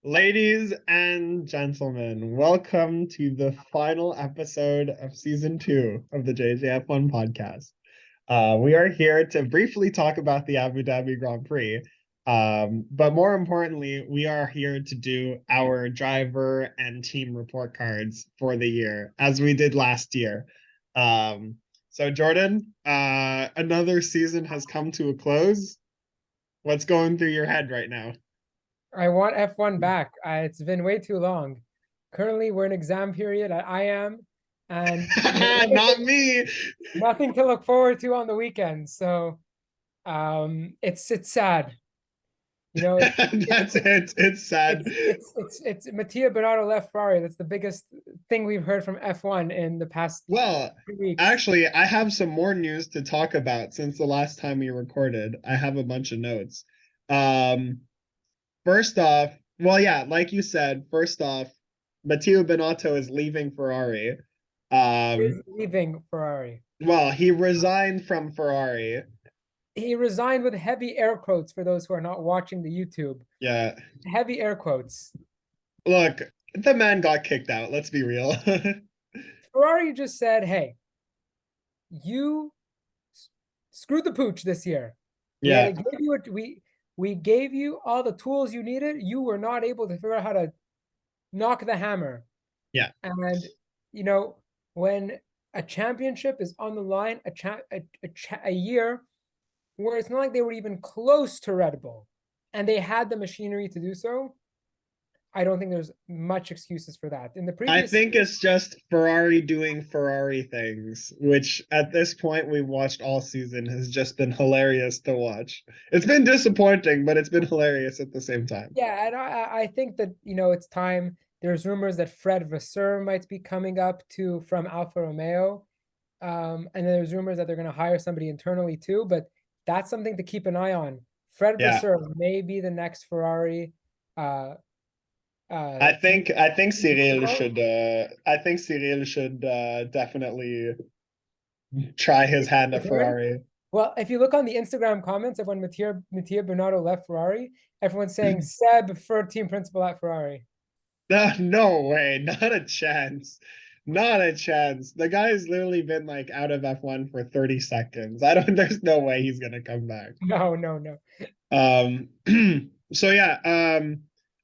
Ladies and gentlemen, welcome to the final episode of season 2 of the JJF1 podcast. We are here to briefly talk about the Abu Dhabi Grand Prix. But more importantly, we are here to do our driver and team report cards for the year, as we did last year. So Jordan, another season has come to a close. What's going through your head right now? I want F1 back. It's been way too long. Currently, we're in exam period. I am, and Not me. nothing to look forward to on the weekends. So, it's sad. You know, That's it. It's sad. it's Mattia Bernardo left Ferrari. That's the biggest thing we've heard from F1 in the past Well, 2 weeks. actually, I have some more news to talk about since the last time we recorded. I have a bunch of notes. Um, First off, well, yeah, like you said, first off, Matteo Binotto is leaving Ferrari. Is Um, leaving Ferrari. well, he resigned from Ferrari. He resigned with heavy air quotes for those who are not watching the YouTube. Yeah. Heavy air quotes. Look, the man got kicked out. Let's be real. Ferrari just said, "Hey, you screwed the pooch this year. We had Yeah. to give you we gave you all the tools you needed. You were not able to figure out how to knock the hammer. Yeah. And when a championship is on the line, a year where it's not like they were even close to Red Bull, and they had the machinery to do so. I don't think there's much excuses for that. In the I previous think it's just Ferrari doing Ferrari things, which at this point we've watched all season has just been hilarious to watch. It's been disappointing, but it's been hilarious at the same time. Yeah, and I think that it's time. There's rumors that Fred Vasseur might be coming up to from Alfa Romeo, and then there's rumors that they're going to hire somebody internally too. But that's something to keep an eye on. Fred Yeah. Vasseur may be the next Ferrari. Uh, team. I think Cyril should definitely try his hand at Return. Ferrari. Well, if you look on the Instagram comments of when Mattia Bernardo left Ferrari, everyone's saying Seb for team principal at Ferrari. No, no way, not a chance. Not a chance. The guy's literally been like out of F1 for 30 seconds. I don't there's no way he's gonna come back. No, no, no. Um, so yeah,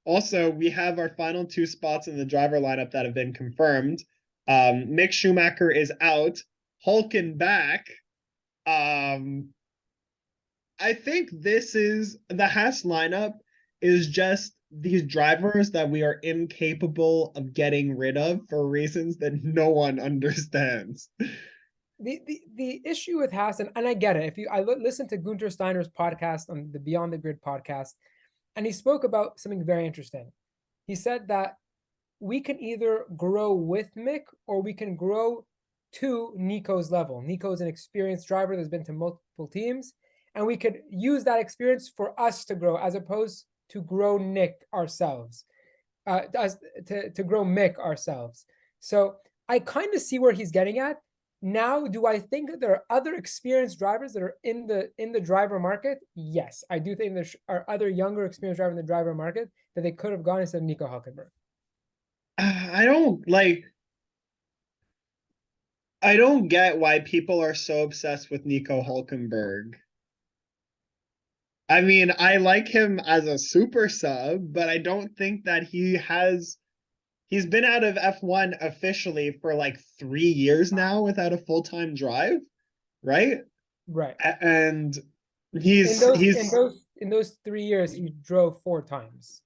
also we have our final two spots in the driver lineup that have been confirmed. Mick Schumacher is out, Hulken back. Um, I think this is the Haas lineup is just these drivers that we are incapable of getting rid of for reasons that no one understands. The issue with Haas, and I get it. If you I listened to Gunter Steiner's podcast on the Beyond the Grid podcast, and he spoke about something very interesting. He said that we can either grow with Mick or we can grow to Nico's level. Nico's an experienced driver that's been to multiple teams, and we could use that experience for us to grow as opposed to grow Nick ourselves, to grow Mick ourselves. So I kind of see where he's getting at. Now, do I think that there are other experienced drivers that are in the driver market? Yes, I do think there are other younger experienced drivers in the driver market that they could have gone instead of Nico Hülkenberg. I don't like I don't get why people are so obsessed with Nico Hulkenberg. I mean, I like him as a super sub, but I don't think that he's been out of F1 officially for like 3 years now without a full-time drive, right? Right. And In he's those in he's those in those 3 years, he drove 4 times.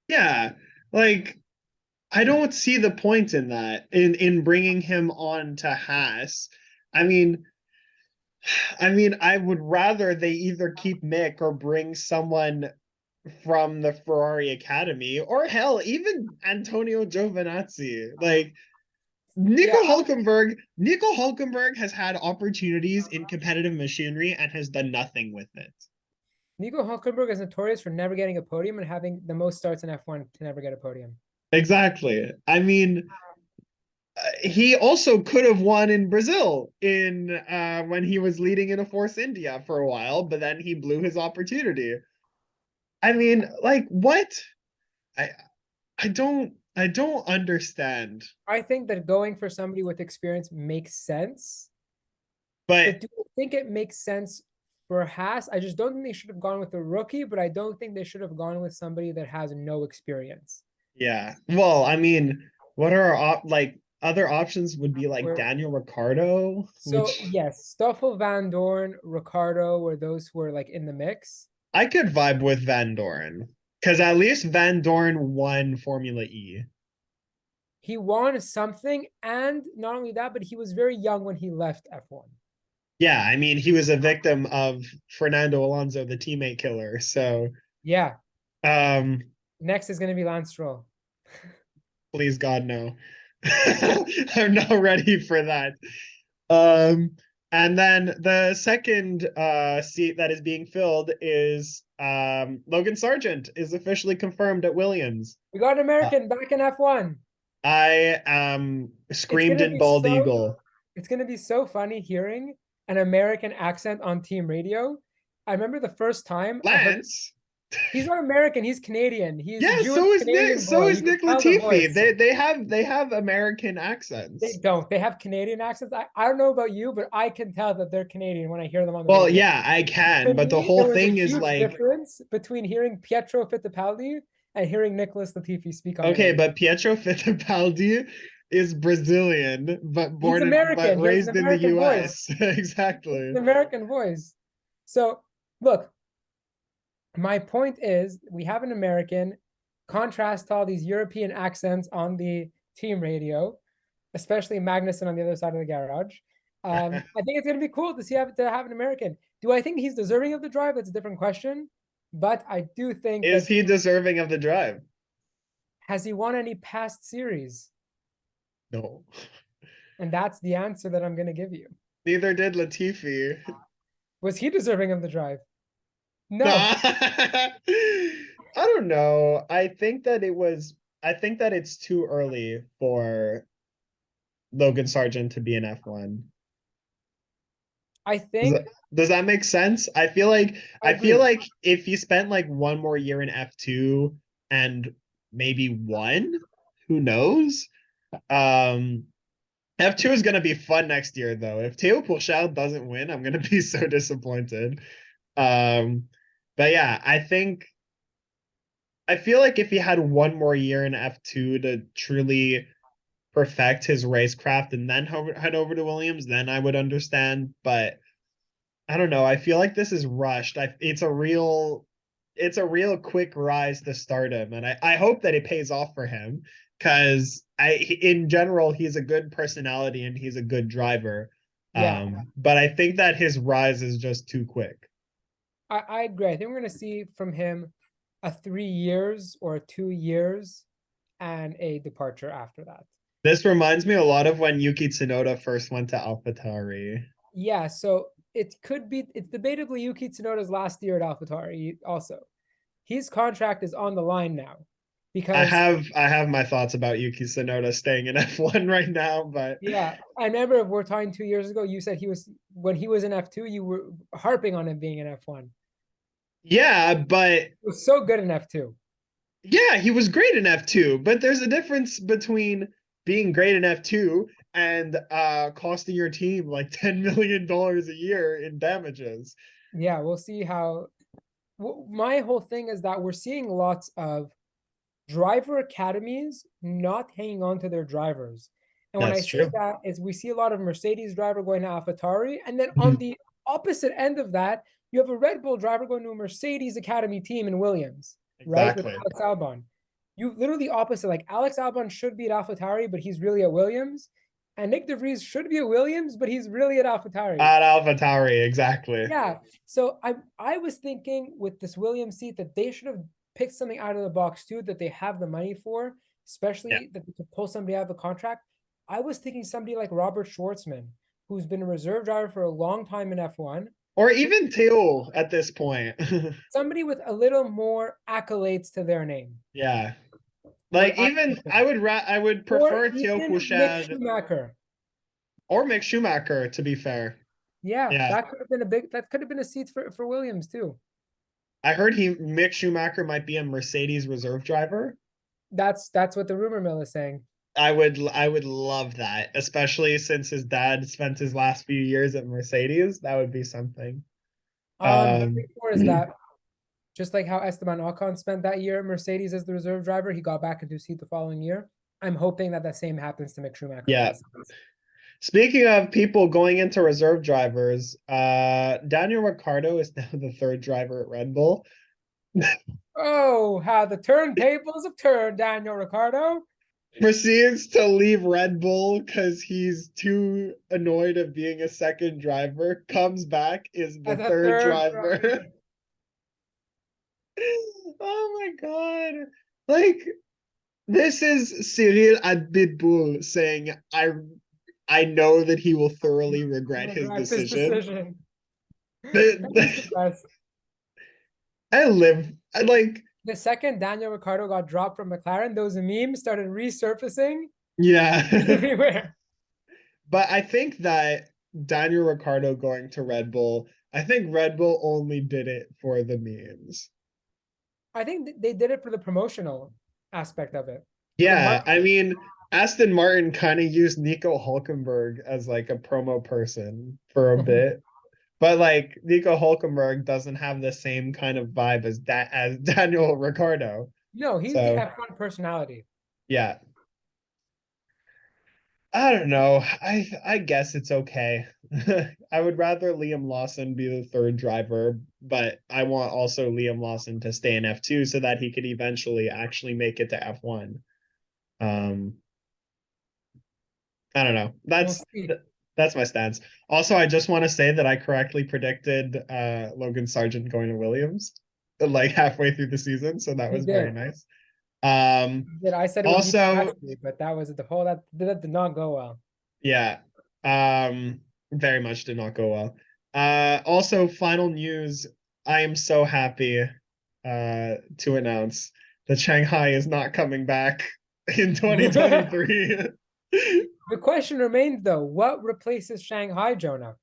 yeah, like I don't see the point in that in bringing him on to Haas. I mean, I would rather they either keep Mick or bring someone from the Ferrari Academy, or hell, even Antonio Giovinazzi. Like Yeah, Nico Hulkenberg has had opportunities in competitive machinery and has done nothing with it. Nico Hülkenberg is notorious for never getting a podium and having the most starts in F1 to never get a podium. Exactly. I mean, he also could have won in Brazil in when he was leading in a Force India for a while, but then he blew his opportunity. I mean, like what? I I don't understand. I think that going for somebody with experience makes sense. But But do I think it makes sense for Haas? I just don't think they should have gone with a rookie, but I don't think they should have gone with somebody that has no experience. yeah. Well, I mean, what are like other options would be like Where Daniel Ricciardo, so which yes, Stoffel Van Dorn, Ricardo were those who were like in the mix. I could vibe with Van Dorn. Because at least Van Dorn won Formula E. He won something, and not only that, but he was very young when he left F1. Yeah, I mean, he was a victim of Fernando Alonso, the teammate killer. So, Yeah. um, Next is going to be Lance Stroll. please God, no. I'm not ready for that. Um, and then the second seat that is being filled is Logan Sargent is officially confirmed at Williams. We got an Uh, American back in F1. I It's screamed gonna in be bald so eagle. it's gonna be so funny hearing an American accent on team radio. I remember the first time I heard Lance. he's not American, he's Canadian. He's a Yeah, Jewish so is Nick. Canadian So boy. is You can Nick tell the Latifi. voice. They have American They accents. don't. They have Canadian accents. I don't know about you, but I can tell that they're Canadian when I hear them on the Well, radio. yeah, I To can, but the me, whole there was a thing is huge like, difference between hearing Pietro Fittipaldi and hearing Nicholas Latifi speak on the okay, radio. but Pietro Fittipaldi is Brazilian, but He's born in but American. He has an raised in the American voice. US. Exactly. An American voice. So look, my point is we have an American contrast to all these European accents on the team radio, especially Magnussen on the other side of the garage. I think it's going to be cool to have an American. Do I think he's deserving of the drive? That's a different question. But I do think Is that he deserving of the drive? has he won any past series? No. And that's the answer that I'm going to give you. Neither did Latifi. Was he deserving of the drive? No. I don't know. I think that it's too early for Logan Sargent to be an F1. I Does think that, does that make sense? I I feel agree. like if he spent like one more year in F2 and maybe won, who knows? Um F2 is gonna be fun next year though. If Theo Pourchaire doesn't win, I'm gonna be so disappointed. Um but yeah, I feel like if he had one more year in F2 to truly perfect his racecraft and then head over to Williams, then I would understand. But I don't know. I feel like this is rushed. It's a real quick rise to stardom, and I hope that it pays off for him because in general he's a good personality and he's a good driver. Yeah, But I think that his rise is just too quick. I agree. I think we're going to see from him a 3 years or 2 years and a departure after that. This reminds me a lot of when Yuki Tsunoda first went to AlphaTauri. Yeah, so it could be, it's debatably Yuki Tsunoda's last year at AlphaTauri also. His contract is on the line now because, I have my thoughts about Yuki Tsunoda staying in F1 right now, but yeah, I remember if we're talking 2 years ago, you said when he was in F2, you were harping on him being in F1. yeah, but He was so good in F2. yeah, he was great in F2, but there's a difference between being great in F2 and costing your team like $10 million a year in damages. Yeah, we'll see how. My whole thing is that we're seeing lots of driver academies not hanging on to their drivers. And when I That's say true. that is we see a lot of Mercedes driver going to AlphaTauri, and then on Mhm. the opposite end of that, you have a Red Bull driver going to a Mercedes Academy team in Williams, right? With Exactly. Alex Albon. You literally opposite. Like Alex Albon should be at AlphaTauri, but he's really at Williams. And Nick DeVries should be at Williams, but he's really at AlphaTauri. At AlphaTauri, exactly. Yeah. So I was thinking with this Williams seat that they should have picked something out of the box too that they have the money for, Yeah. especially that they could pull somebody out of the contract. I was thinking somebody like Robert Schwartzman, who's been a reserve driver for a long time in F1, Or even Teal at this point. somebody with a little more accolades to their name. Yeah. What Like I even think. I would Or prefer Theo even Mick Pouchard Schumacher. or Mick Schumacher, to be fair. Yeah, Yeah. that could have been a seat for Williams too. I heard Mick Schumacher might be a Mercedes reserve driver. That's what the rumor mill is saying. I would love that, especially since his dad spent his last few years at Mercedes. That would be something. The Um, report is that just like how Esteban Ocon spent that year at Mercedes as the reserve driver, he got back into his seat the following year. I'm hoping that the same happens to Mick Schumacher with yeah. this. Speaking of people going into reserve drivers, Daniel Ricciardo is now the third driver at Red Bull. Oh, how the turntables have turned, Daniel Ricciardo. Proceeds to leave Red Bull because he's too annoyed of being a second driver. Comes back, is the As a third third driver. Oh my god. Like, this is Cyril Abitboul saying, I know that he will thoroughly regret his regret this decision. decision. He's the The, best. I like, The second Daniel Ricciardo got dropped from McLaren, those memes started resurfacing yeah. everywhere. But I think that Daniel Ricciardo going to Red Bull, I think Red Bull only did it for the memes. I think they did it for the promotional aspect of it. For the Yeah, I marketing. mean, Aston Martin kind of used Nico Hulkenberg as like a promo person for a bit. But like Nico Hulkenberg doesn't have the same kind of vibe as Daniel Ricciardo. No, he's the So F1 personality. yeah. I don't know. I guess it's okay. I would rather Liam Lawson be the third driver, but I want also Liam Lawson to stay in F2 so that he could eventually actually make it to F1. Um, I don't know. We'll see. That's my stance. Also, I just want to say that I correctly predicted Logan Sargent going to Williams like halfway through the season, so that He was very did. nice. Um, I said it would be also, Piastri, but that was the whole that did not go well. yeah, very much did not go well. Also, final news. I am so happy to announce that Shanghai is not coming back in 2023. The question remains though, what replaces Shanghai, Jonah?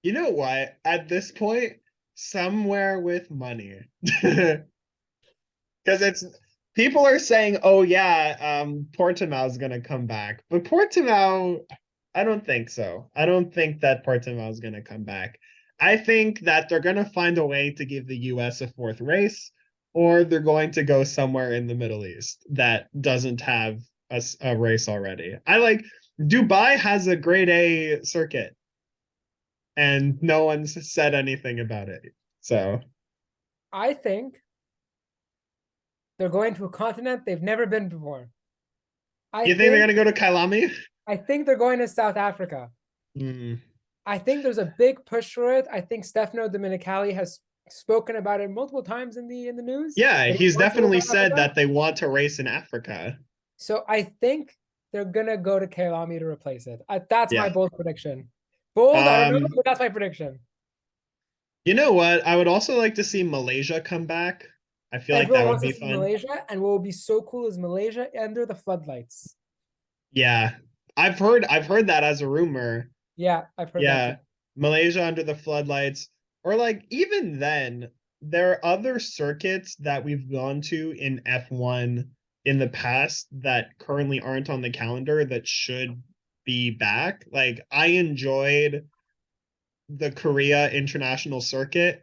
You know what? At this point, somewhere with money. Because it's people are saying, oh yeah, Portimao's gonna come back. But Portimao, I don't think so. I don't think that Portimao's gonna come back. I think that they're gonna find a way to give the US a fourth race, or they're going to go somewhere in the Middle East that doesn't have a race already. I like Dubai has a grade A circuit and no one's said anything about it. So I think they're going to a continent they've never been before. I you think they're think gonna go to Kailami? I think they're going to South Africa. Mm. I think there's a big push for it. I think Stefano Domenicali has spoken about it multiple times in the news Yeah, that he he's wants to go definitely to said Africa. that they want to race in Africa. So I think they're gonna go to Kailami to replace it. That's my Yeah. bold prediction. Bold, I don't know, Um, but that's my prediction. you know what? I would also like to see Malaysia come back. I feel like Everyone that would wants to be see fun. Malaysia, and what will be so cool is Malaysia under the floodlights. Yeah. I've heard that as a rumor. Yeah, I've heard that too. Yeah. Malaysia under the floodlights. Or like even then, there are other circuits that we've gone to in F1 in the past that currently aren't on the calendar that should be back. Like I enjoyed the Korea International Circuit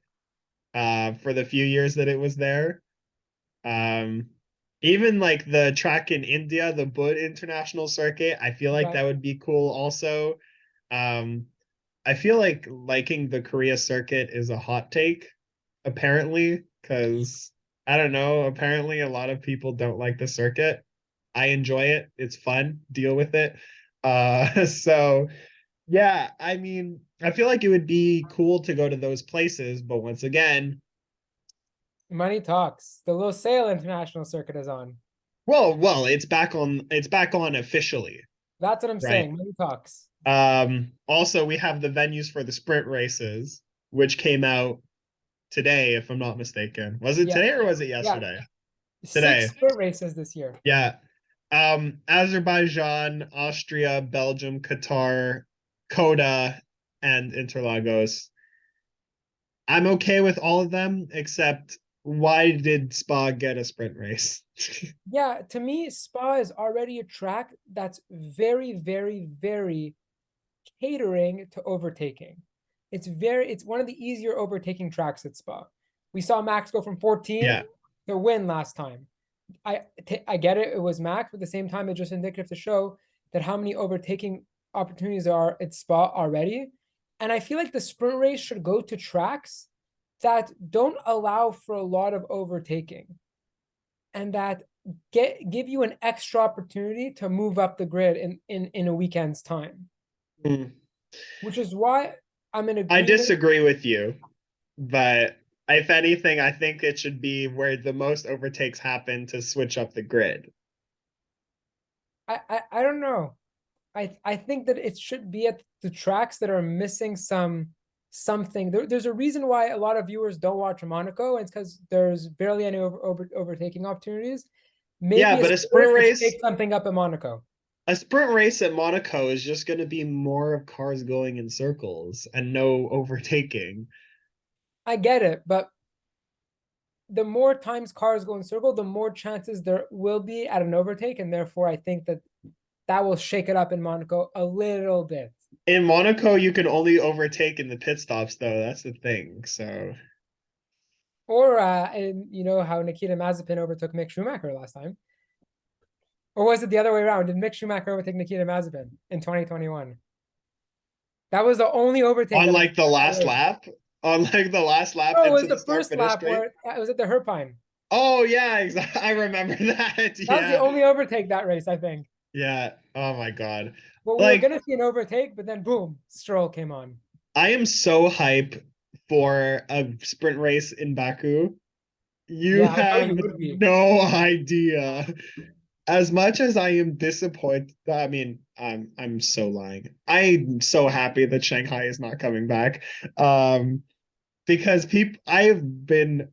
for the few years that it was there. Um even like the track in India, the Bud International Circuit, I feel like Okay. that would be cool also. Um I feel like liking the Korea circuit is a hot take, apparently, because I don't know. Apparently, a lot of people don't like the circuit. I enjoy it. It's fun. Deal with it. So yeah, I mean, I feel like it would be cool to go to those places, but once again, Money talks. The Losail International Circuit is on. well, it's back on officially, That's what I'm right? saying. Money talks. Also we have the venues for the sprint races, which came out today, if I'm not mistaken. Was it Yeah, today or was it yeah. yesterday? Six Today. sprint races this year. Yeah. Azerbaijan, Austria, Belgium, Qatar, Coda, and Interlagos. I'm okay with all of them except why did Spa get a sprint race? Yeah, to me, Spa is already a track that's very, very, very catering to overtaking. It's one of the easier overtaking tracks at Spa. We saw Max go from 14 Yeah. to win last time. I get it, it was Max, but at the same time, it's just indicative to show that how many overtaking opportunities there are at Spa already. And I feel like the sprint race should go to tracks that don't allow for a lot of overtaking and that give you an extra opportunity to move up the grid in a weekend's time. Mm. Which is why I'm in I agreement. disagree with you, but if anything, I think it should be where the most overtakes happen to switch up the grid. I don't know. I think that it should be at the tracks that are missing something. There's a reason why a lot of viewers don't watch Monaco, and it's because there's barely any overtaking opportunities. Yeah, Maybe a but sprint race shake something up at Monaco. a sprint race at Monaco is just going to be more of cars going in circles and no overtaking. I get it, but the more times cars go in circle, the more chances there will be at an overtake, and therefore I think that that will shake it up in Monaco a little bit. In Monaco, you can only overtake in the pit stops, though. That's the thing. So, Or and you know how Nikita Mazepin overtook Mick Schumacher last time, or was it the other way around? Did Mick Schumacher overtake Nikita Mazepin in 2021? That was the only overtake on that I like the last saw. lap, on like the last lap Oh, it into was the the start first finish lap straight. where it was at the Herpine. Oh yeah, exactly. I remember that. That was the Yeah, only overtake that race, I think. yeah. Oh my God. Well, we were Like gonna see an overtake, but then boom, Stroll came on. I am so hype for a sprint race in Baku. You Yeah, I know have you would be. no idea. As much as I am disappointed, I mean, I'm so lying. I'm so happy that Shanghai is not coming back. Because people I have been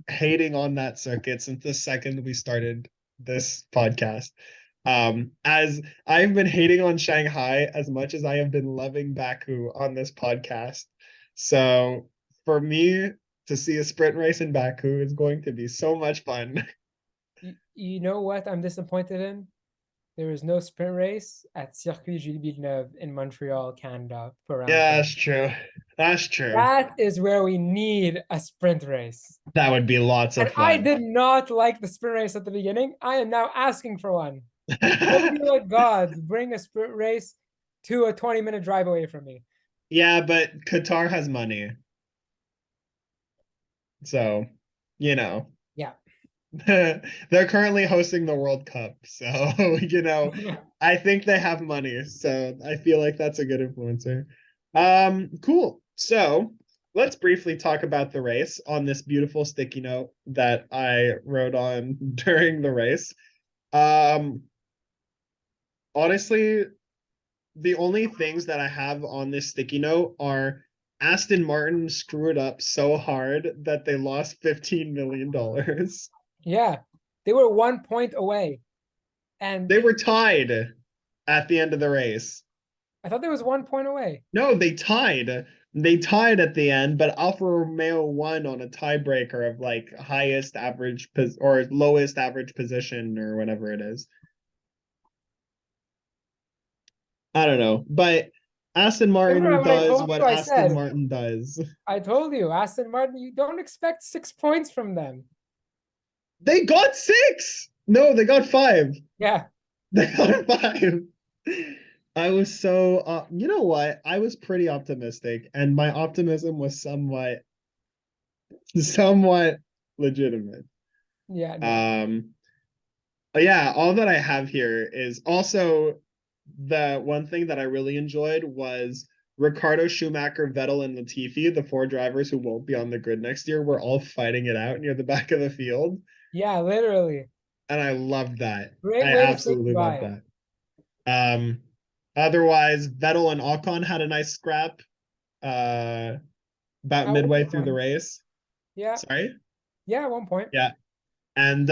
hating on that circuit since the second we started this podcast. As I've been hating on Shanghai as much as I have been loving Baku on this podcast. So for me to see a sprint race in Baku is going to be so much fun. You know what I'm disappointed in? There is no sprint race at Circuit Gilles Villeneuve in Montreal, Canada for round Yeah, 10. that's true. That's true. That is where we need a sprint race. That would be lots of And I fun. did not like the sprint race at the beginning. I am now asking for one. For the love of God, bring a sprint race to a 20-minute drive away from me. Yeah, but Qatar has money. So, you know, Yeah. they're currently hosting the World Cup. So, I think they have money. So, I feel like that's a good influencer. Cool. So, let's briefly talk about the race on this beautiful sticky note that I wrote on during the race. Um, honestly, the only things that I have on this sticky note are Aston Martin screwed up so hard that they lost $15 million. Yeah. They were 1 point away. And They were tied at the end of the race. I thought there was 1 point away. No, they tied. They tied at the end, but Alfa Romeo won on a tiebreaker of like highest average or lowest average position or whatever it is. I don't know, but Aston Remember Martin what I does told what you? I Aston said, Martin does. I told you, Aston Martin, you don't expect 6 points from them. They got six. No, they got five. Yeah. They got five. I was so, you know what? I was pretty optimistic, and my optimism was somewhat legitimate. Yeah, no. Um, yeah, all that I have here is also the one thing that I really enjoyed was Ricardo, Schumacher, Vettel, and Latifi, the four drivers who won't be on the grid next year, were all fighting it out near the back of the field. Yeah, literally. And I loved that. Great I way to say absolutely loved goodbye. that. Um, otherwise, Vettel and Ocon had a nice scrap uh, about At one midway through the point. race. Yeah. Sorry? Yeah, at 1 point. Yeah. And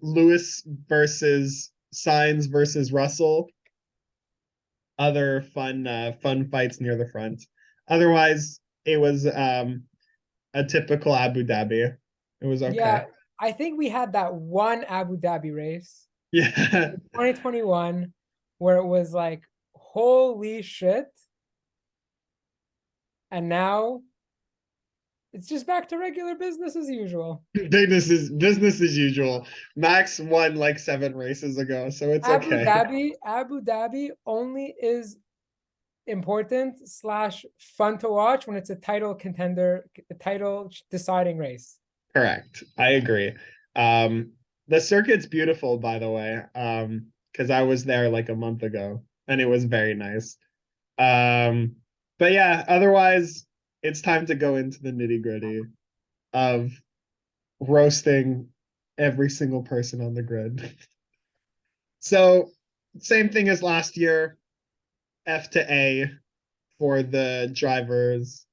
Lewis versus Sainz versus Russell. Other fun fights near the front. Otherwise, it was a typical Abu Dhabi. It was okay. Yeah, I think we had that one Abu Dhabi race Yeah. in 2021 where it was like, holy shit. And now it's just back to regular business as usual. Business as usual. Max won like 7 races ago, so it's okay. Abu Dhabi only is important slash fun to watch when it's a title contender, a title deciding race. Correct. I agree. Um, the circuit's beautiful, by the way. Because I was there like a month ago and it was very nice. Um, but yeah, otherwise, it's time to go into the nitty-gritty of roasting every single person on the grid. So, same thing as last year, F to A for the drivers.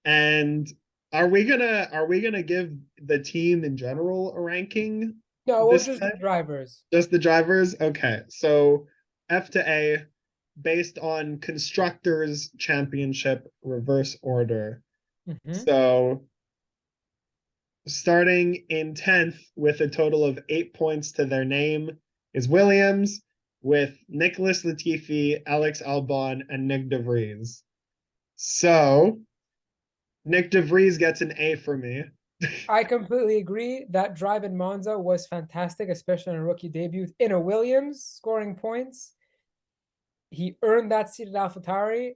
And are we gonna give the team in general a ranking No, well, this just time? the drivers. Just the drivers? Okay. So F to A based on constructors championship reverse order. Mm-hmm. So starting in 10th with a total of 8 points to their name is Williams with Nicholas Latifi, Alex Albon, and Nick DeVries. So Nick DeVries gets an A for me. I completely agree. That drive in Monza was fantastic, especially on a rookie debut in a Williams scoring points. He earned that seat at AlphaTauri,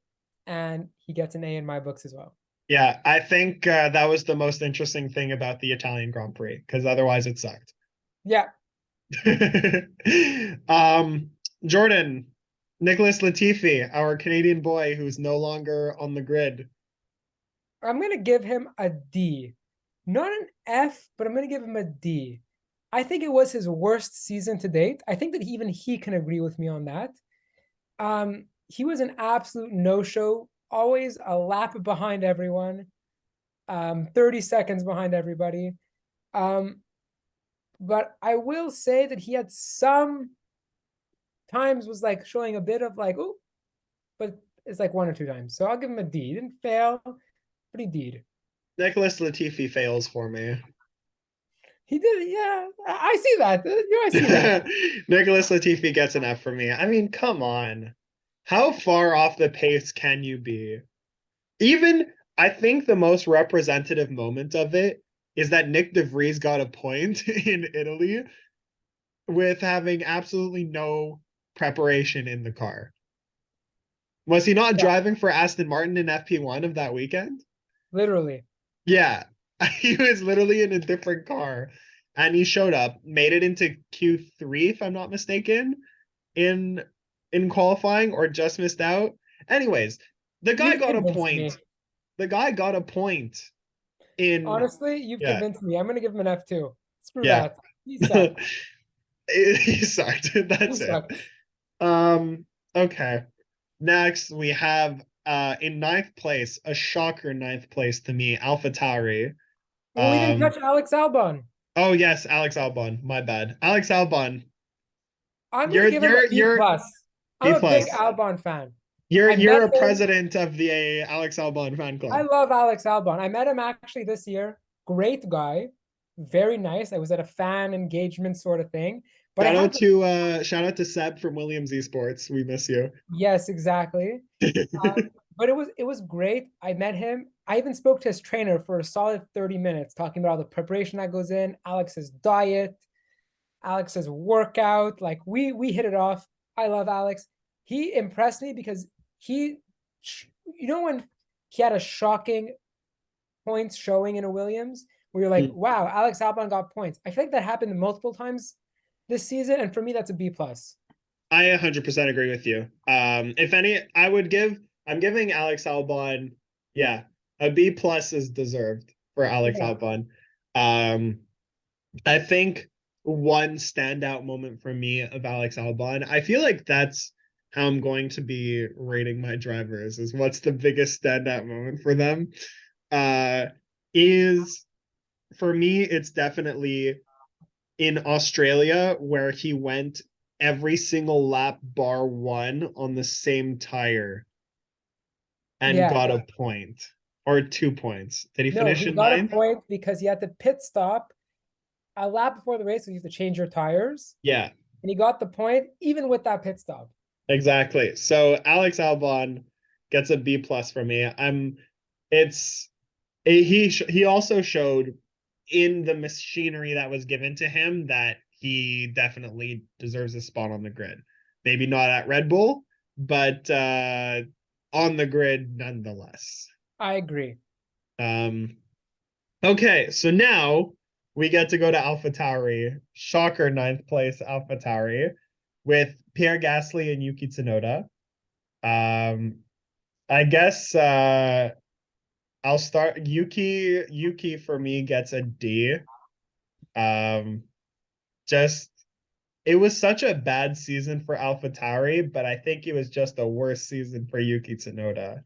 and he gets an A in my books as well. Yeah, I think that was the most interesting thing about the Italian Grand Prix because otherwise it sucked. Yeah, um, Jordan, Nicholas Latifi, our Canadian boy who's no longer on the grid. I'm gonna give him a D, not an F, but I'm gonna give him a D. I think it was his worst season to date. I think that even he can agree with me on that. He was an absolute no-show, always a lap behind everyone, 30 seconds behind everybody. Um, but I will say that he had some times was like showing a bit of like, oh, but it's like one or two times. So I'll give him a D. He didn't fail, but he did. Nicholas Latifi fails for me. He did, yeah. I see that. I see that. Nicholas Latifi gets an F for me. I mean, come on. How far off the pace can you be? Even I think the most representative moment of it is that Nick DeVries got a point in Italy with having absolutely no preparation in the car. Was he not Yeah, driving for Aston Martin in FP1 of that weekend? literally. Yeah, he was literally in a different car and he showed up, made it into Q3 if I'm not mistaken in qualifying or just missed out. Anyways, the guy You've got a convinced me. point. The guy got a point in Honestly, you've yeah, convinced me. I'm gonna give him an F2. Screw yeah. that. He sucked. He sucked. He That's it. sucked. Um, okay. Next we have in ninth place, a shocker ninth place to me, AlphaTauri. Well, we didn't touch Um, Alex Albon. oh yes, Alex Albon. My bad. Alex Albon. I'm gonna You're give him a you're B you're plus. I'm B a big plus. Albon fan. You're I met you're a him. president of the Alex Albon fan I club. love Alex Albon. I met him actually this year. Great guy, very nice. I was at a fan engagement sort of thing. But I have to, Shout out to Seb from Williams Esports. We miss you. yes, exactly. But it was great. I met him. I even spoke to his trainer for a solid 30 minutes, talking about all the preparation that goes in, Alex's diet, Alex's workout. Like we hit it off. I love Alex. He impressed me because he, when he had a shocking points showing in a Williams where you're like, wow, Alex Albon got points. I feel like that happened multiple times this season, and for me, that's a B plus. I 100% agree with you. If any, I'm giving Alex Albon, yeah, a B plus is deserved for Alex Yeah, Albon. Um, I think one standout moment for me of Alex Albon, I feel like that's how I'm going to be rating my drivers is what's the biggest standout moment for them. Uh, is for me, it's definitely in Australia where he went every single lap bar one on the same tire and yeah. got a point. or 2 points? Did he No, finish he in got a ninth? point because he had to pit stop a lap before the race, so you have to change your tires. Yeah, And he got the point even with that pit stop. exactly. So Alex Albon gets a B plus for me. It's he also showed in the machinery that was given to him that he definitely deserves a spot on the grid. Maybe not at Red Bull, but on the grid nonetheless. I agree. Um, okay, so now we get to go to AlphaTauri. Shocker, ninth place AlphaTauri with Pierre Gasly and Yuki Tsunoda. I guess I'll start Yuki. Yuki for me gets a D. Um, just it was such a bad season for AlphaTauri, but I think it was just a worse season for Yuki Tsunoda.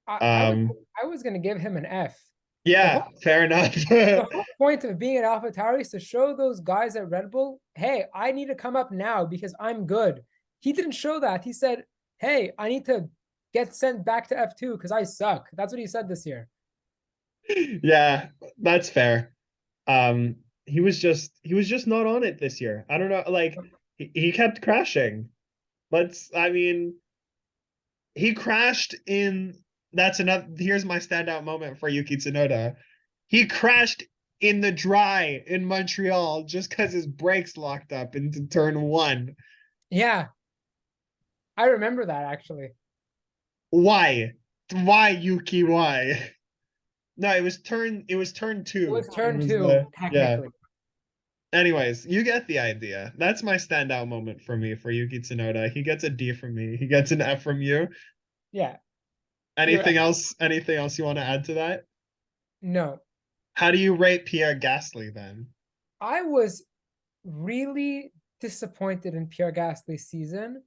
I, I was Um, I was gonna give him an F. The yeah, whole fair enough. the whole point of being at AlphaTauri is to show those guys at Red Bull, hey, I need to come up now because I'm good. He didn't show that. He said, hey, I need to get sent back to F2 because I suck. That's what he said this year. Yeah, that's fair. He was just not on it this year. I don't know, like he kept crashing. I mean, he crashed in that's enough. Here's my standout moment for Yuki Tsunoda. He crashed in the dry in Montreal just because his brakes locked up into turn one. Yeah, I remember that actually. Why? Why, Yuki? Why? No, it was turn It two. was It turn was two, yeah. technically. Anyways, you get the idea. That's my standout moment for me for Yuki Tsunoda. He gets a D from me. He gets an F from you. Yeah, you're Anything right. else? Anything else you want to add to that? No, How do you rate Pierre Gasly then? I was really disappointed in Pierre Gasly's season.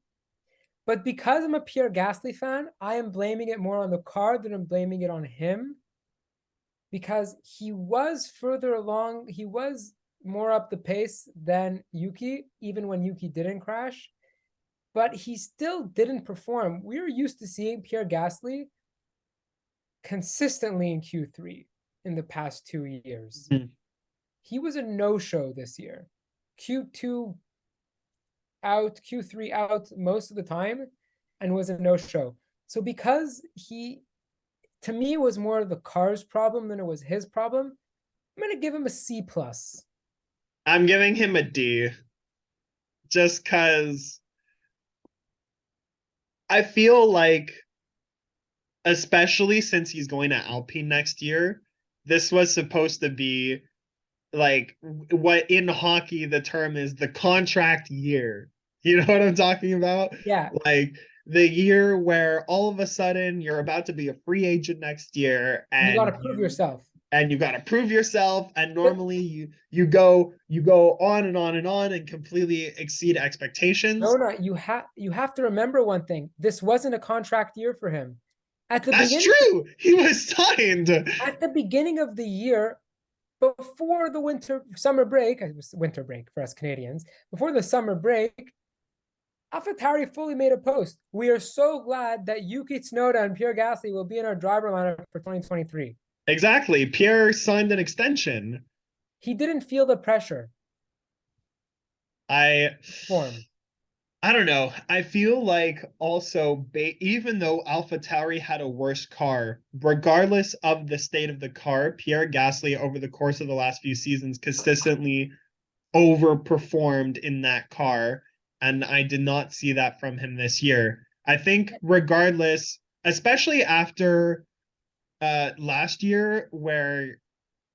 But because I'm a Pierre Gasly fan, I am blaming it more on the car than I'm blaming it on him because he was further along. He was more up the pace than Yuki, even when Yuki didn't crash, but he still didn't perform. We were used to seeing Pierre Gasly consistently in Q3 in the past 2 years. Mhm. He was a no show this year. Q2 out, Q3 out most of the time, and was a no show. So because he, to me, was more of the car's problem than it was his problem, I'm gonna give him a C plus. I'm giving him a D just because I feel like, especially since he's going to Alpine next year, this was supposed to be like what in hockey the term is the contract year. You know what I'm talking about? Yeah, Like the year where all of a sudden you're about to be a free agent next year and you got to prove yourself. and you got to prove yourself, and But normally you go on and on and on and completely exceed expectations. Jonah, you have to remember one thing. This wasn't a contract year for him. At the That's beginning true. He was signed. at the beginning of the year, before the summer break, it was winter break for us Canadians. Before the summer break, AlphaTauri fully made a post. We are so glad that Yuki Tsunoda and Pierre Gasly will be in our driver lineup for 2023. Exactly. Pierre signed an extension. He didn't feel the pressure I for him. I don't know. I feel like also, even though AlphaTauri had a worse car, regardless of the state of the car, Pierre Gasly over the course of the last few seasons consistently overperformed in that car, and I did not see that from him this year. I think regardless, especially after last year He was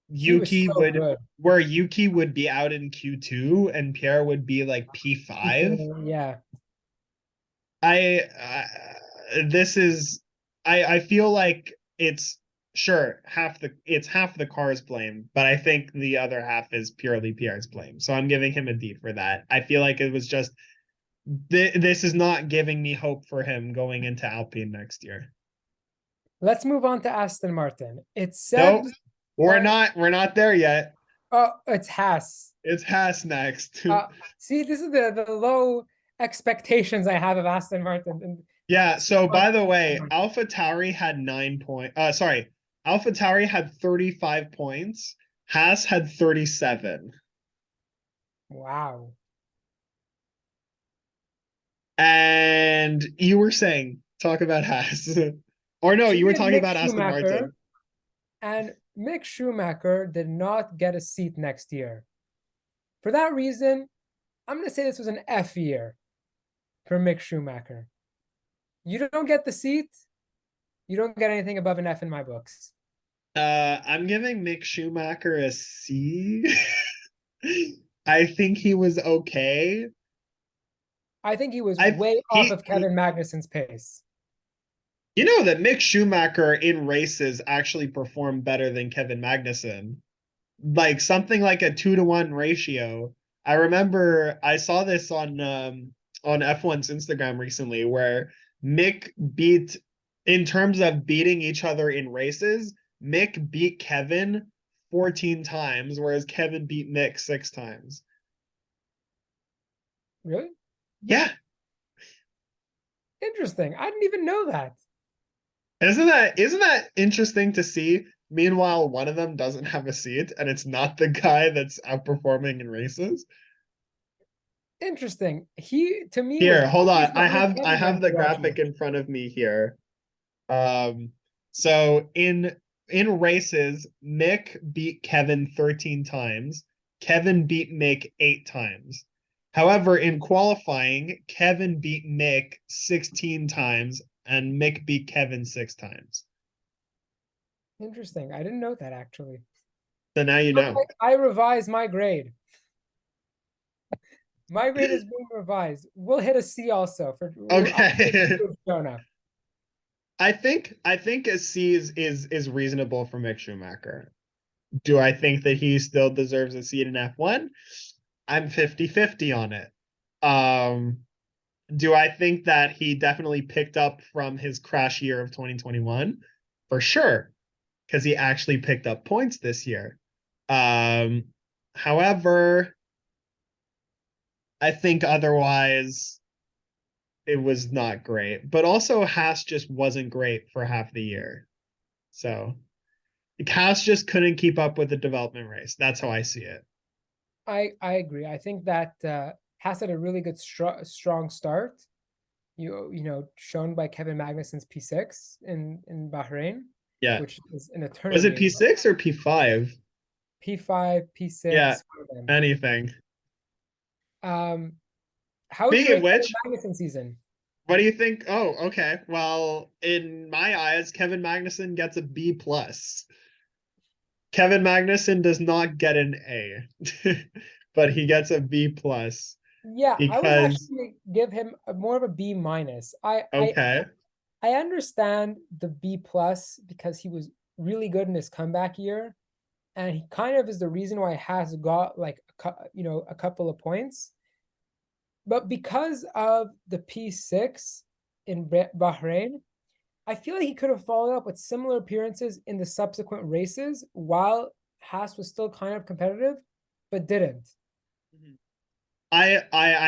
Yuki so would good. where Yuki would be out in Q2 and Pierre would be like P5. Yeah. This is I feel like it's sure half the car's blame, but I think the other half is purely Pierre's blame. So I'm giving him a D for that. I feel like it was just this is not giving me hope for him going into Alpine next year. Let's move on to Aston Martin. It's Nope, said we're by not there yet. oh, it's Haas. It's Haas next. See, this is the low expectations I have of Aston Martin. Yeah, so by the way, Alpha Tauri had 9 point sorry. AlphaTauri had 35 points. Haas had 37. Wow. And you were saying, talk about Haas. Or no, So you we were have talking Mick about Aston Schumacher, Martin. and Mick Schumacher did not get a seat next year. For that reason, I'm going to say this was an F year for Mick Schumacher. You don't get the seat, you don't get anything above an F in my books. I'm giving Mick Schumacher a C. I think he was okay. I think he was I way off he of Kevin Magnussen's pace. You know that Mick Schumacher in races actually performed better than Kevin Magnussen. Like something like a 2-to-1 ratio. I remember I saw this on F1's Instagram recently where Mick beat in terms of beating each other in races, Mick beat Kevin 14 times, whereas Kevin beat Mick 6 times. Really? Yeah. Interesting. I didn't even know that. Isn't that interesting to see? Meanwhile, one of them doesn't have a seat, and it's not the guy that's outperforming in races. Interesting. He to me was Here, hold on. always I behind have I Kevin when have he the watched me. graphic in front of me here. So in races, Mick beat Kevin 13 times. Kevin beat Mick 8 times. However, in qualifying, Kevin beat Mick 16 times and Mick beat Kevin 6 times. Interesting. I didn't know that actually. So now you know. I revised my grade. My grade is being revised. We'll hit a C also for Okay. Jonah. I think a C is reasonable for Mick Schumacher. Do I think that he still deserves a seat in F1? I'm 50-50 on it. Um, do I think that he definitely picked up from his crash year of 2021? For sure, because he actually picked up points this year. However, I think otherwise it was not great. But also Haas just wasn't great for half the year. So Haas just couldn't keep up with the development race. That's how I see it. I agree. I think that Haas had a really good strong start. You know, shown by Kevin Magnussen's P6 in Bahrain, Yeah. which is an Was it eternity ago. P6 or P5? P5, Yeah, P6, one of them. anything. Um, how would you Speaking of rate Kevin which, Magnussen season? what do you think? Oh, okay. Well, in my eyes, Kevin Magnussen gets a B plus. Kevin Magnussen does not get an A, but he gets a B plus Yeah, I would because actually give him more of a B minus. okay, I understand the B plus because he was really good in his comeback year, and he kind of is the reason why Haas got like a couple of points. But because of the P6 in Bahrain, I feel like he could have followed up with similar appearances in the subsequent races while Haas was still kind of competitive, but didn't. I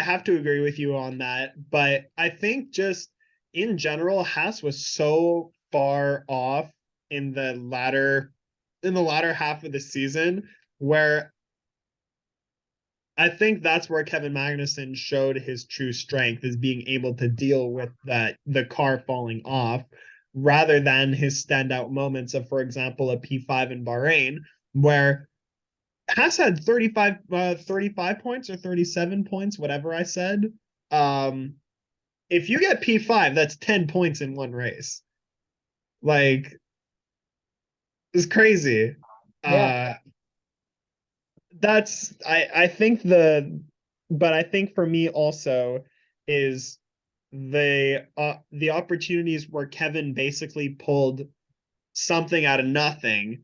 have to agree with you on that, but I think just in general, Haas was so far off in the latter half of the season where I think that's where Kevin Magnussen showed his true strength is being able to deal with the car falling off rather than his standout moments of, for example, a P5 in Bahrain, where Haas had 35 points or 37 points, whatever I said. Um, if you get P5, that's 10 points in one race. Like, it's crazy. Yeah, Uh, I think but I think for me also is the opportunities where Kevin basically pulled something out of nothing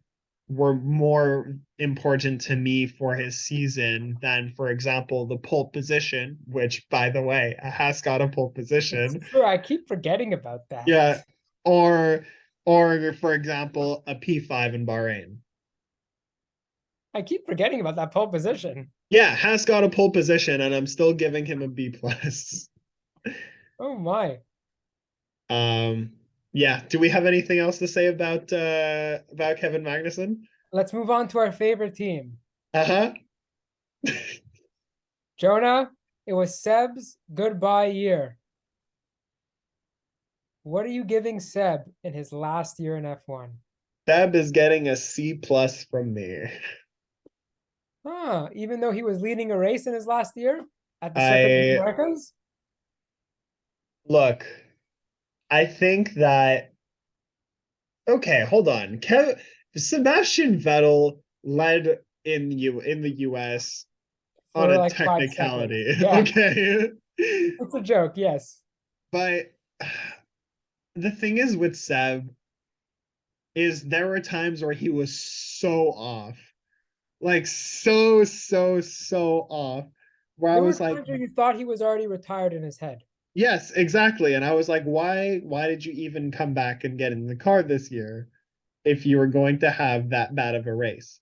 were more important to me for his season than, for example, the pole position, which, by the way, has got a pole it's position. true. I keep forgetting about that. Yeah, or for example, a P5 in Bahrain. I keep forgetting about that pole position. Yeah, has got a pole position, and I'm still giving him a B plus. Oh my. Um, Yeah. Do we have anything else to say about Kevin Magnussen? Let's move on to our favorite team. Uh-huh. Jonah, it was Seb's goodbye year. What are you giving Seb in his last year in F1? Seb is getting a C plus from me. Even though he was leading a race in his last year at the Circuit of the I Americas? look, I think that okay, hold on. Sebastian Vettel led in the US on For a like 5 seconds. technicality. Yeah, Okay. it's a joke, yes. But the thing is with Seb is there were times where he was so off. Like so off. Where I There were was like, times where you thought he was already retired in his head. yes, exactly. And I was like, why did you even come back and get in the car this year if you were going to have that bad of a race?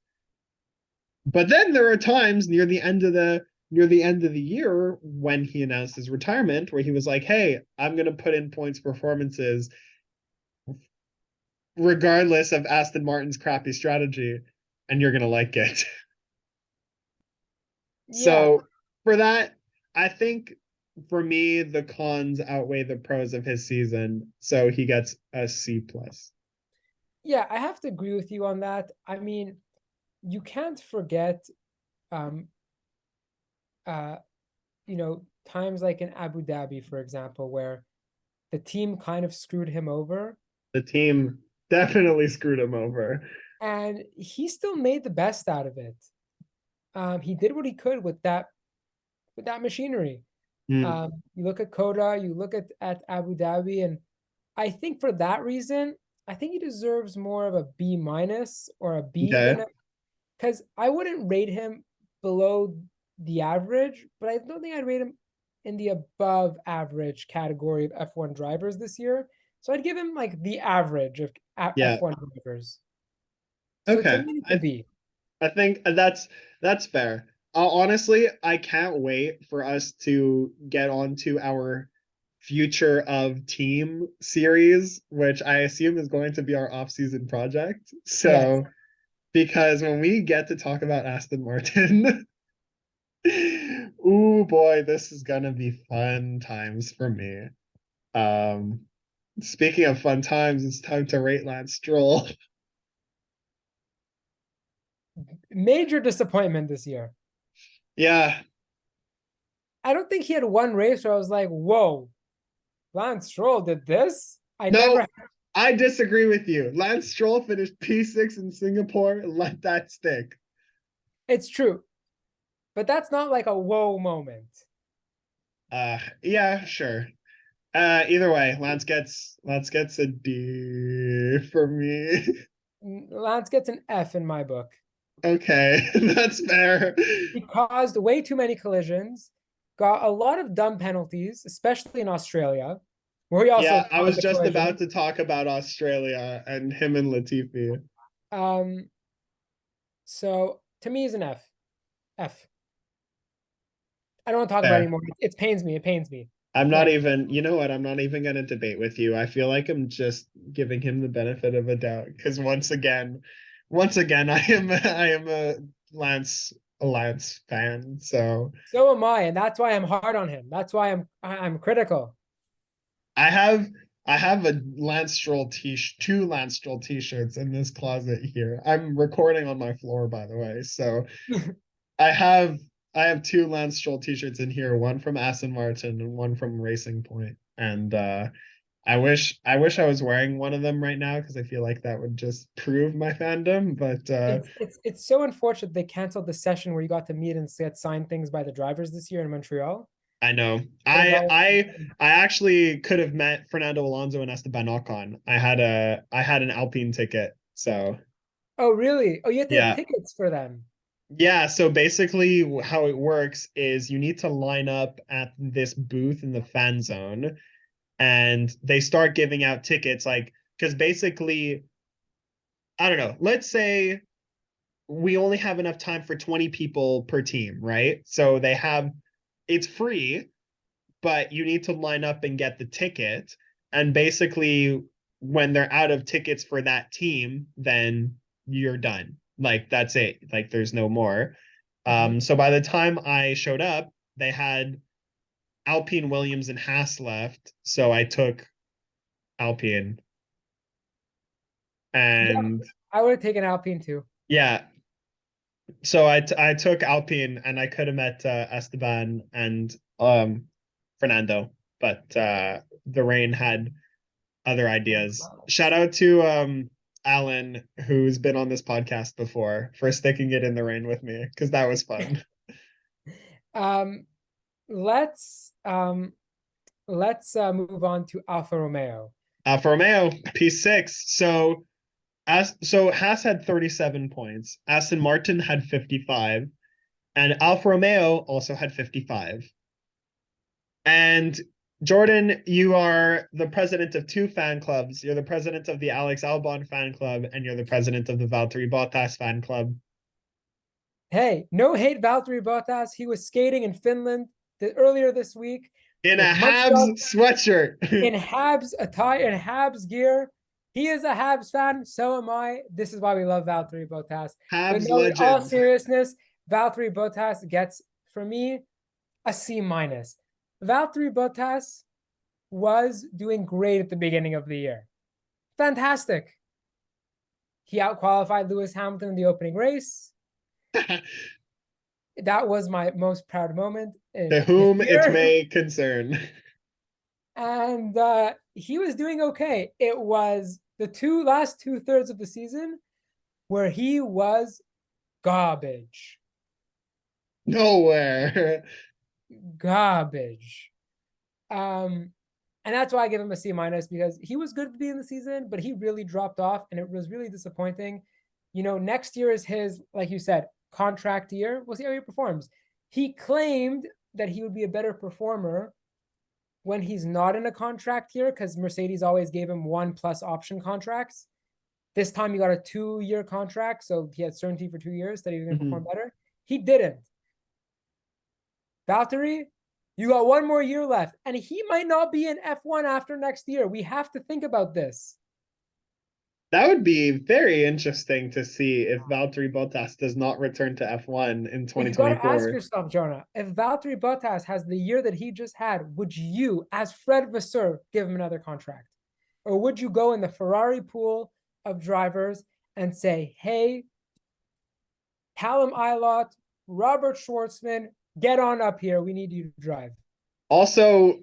But then there are times near the end of the year when he announced his retirement where he was like, "Hey, I'm going to put in points performances regardless of Aston Martin's crappy strategy and you're going to like it." Yeah, So, for that, I think for me the cons outweigh the pros of his season, so he gets a C plus. yeah, I have to agree with you on that. I mean, you can't forget um uh times like in Abu Dhabi, for example, where the team kind of screwed him over The team definitely screwed him over. and he still made the best out of it. He did what he could with that machinery. Mm, You look at Coda, you look at Abu Dhabi, and I think for that reason, I think he deserves more of a B minus or a B than okay. a, because I wouldn't rate him below the average, but I don't think I'd rate him in the above average category of F1 drivers this year. So I'd give him like the average of Yeah. F1 drivers. So to Okay. me, it's a B. I think that's fair. Honestly, I can't wait for us to get onto our future of team series, which I assume is going to be our off-season project. Yes. So, because when we get to talk about Aston Martin, ooh boy, this is gonna be fun times for me. Um, Speaking of fun times, it's time to rate Lance Stroll. Major disappointment this year. Yeah, I don't think he had one race where I was like, whoa, Lance Stroll did this. I no, never. I disagree with you. Lance Stroll finished P6 in Singapore. Let that stick. It's true, but that's not like a whoa moment. Yeah, sure. Either way, Lance gets a D for me. Lance gets an F in my book. Okay, that's fair. He caused way too many collisions, got a lot of dumb penalties, especially in Australia, where he also Yeah, I caused was a just about collision. to talk about Australia and him and Latifi. Um, so to me, is an F. F. I don't want to talk about it Fair. anymore. It pains me. It pains me. I'm not Like even, you know what? I'm not even going to debate with you. I feel like I'm just giving him the benefit of a doubt because once again, I am a Lance fan. So so am I, and that's why I'm hard on him. That's why I'm critical. I have I have a Lance Stroll two Lance Stroll t-shirts in this closet here. I'm recording on my floor, by the way. So I have I have two Lance Stroll t-shirts in here, one from Aston Martin and one from Racing Point. And I wish I was wearing one of them right now because I feel like that would just prove my fandom. But It's so unfortunate they canceled the session where you got to meet and get signed things by the drivers this year in Montreal. I know That was I actually could have met Fernando Alonso and Esteban Ocon. I had an Alpine ticket, so oh really? Oh, you have to get yeah. tickets for them. Yeah, so basically how it works is you need to line up at this booth in the fan zone and they start giving out tickets like because basically I don't know, let's say we only have enough time for 20 people per team, right? So they have it's free, but you need to line up and get the ticket. And basically when they're out of tickets for that team, then you're done. Like that's it. Like there's no more. So by the time I showed up, they had Alpine, Williams, and Haas left. So I took Alpine. Yeah, And I would have taken Alpine too. yeah, so I took Alpine and I could have met Esteban and Fernando, but the rain had other ideas. Shout out to Alan, who's been on this podcast before, for sticking it in the rain with me because that was fun. Um, let's um let's move on to Alfa Romeo. Alfa Romeo P6. So Haas had 37 points, Aston Martin had 55, and Alfa Romeo also had 55. And Jordan, you are the president of two fan clubs. You're the president of the Alex Albon fan club, and you're the president of the Valtteri Bottas fan club. Hey, no hate Valtteri Bottas. He was skating in Finland earlier this week In with a Habs Munchausen sweatshirt. in Habs attire, in Habs gear. He is a Habs fan. So am I. This is why we love Valtteri Bottas. But Habs no, in all legend. seriousness, Valtteri Bottas gets, for me, a C minus. Valtteri Bottas was doing great at the beginning of the year. Fantastic. He outqualified Lewis Hamilton in the opening race. That was my most proud moment To in this whom it year. may concern. And he was doing okay. It was the last 2/3 of the season where he was garbage. Nowhere. Garbage. And that's why I give him a C minus, because he was good at the beginning of the season, but he really dropped off and it was really disappointing. You know, next year is his, like you said, contract year. We'll see how he performs. He claimed that he would be a better performer when he's not in a contract year, because Mercedes always gave him 1+ option contracts. This time he got a 2-year contract, so he had certainty for 2 years that he was going to perform better. He didn't. Valtteri, you got 1 more year left, and he might not be in F1 after next year. We have to think about this. That would be very interesting to see if Valtteri Bottas does not return to F1 in But you got to ask 2024. yourself, Jonah, if Valtteri Bottas has the year that he just had, would you, as Fred Vasseur, give him another contract? Or would you go in the Ferrari pool of drivers and say, hey, Callum Ilott, Robert Schwartzman, get on up here. We need you to drive. Also,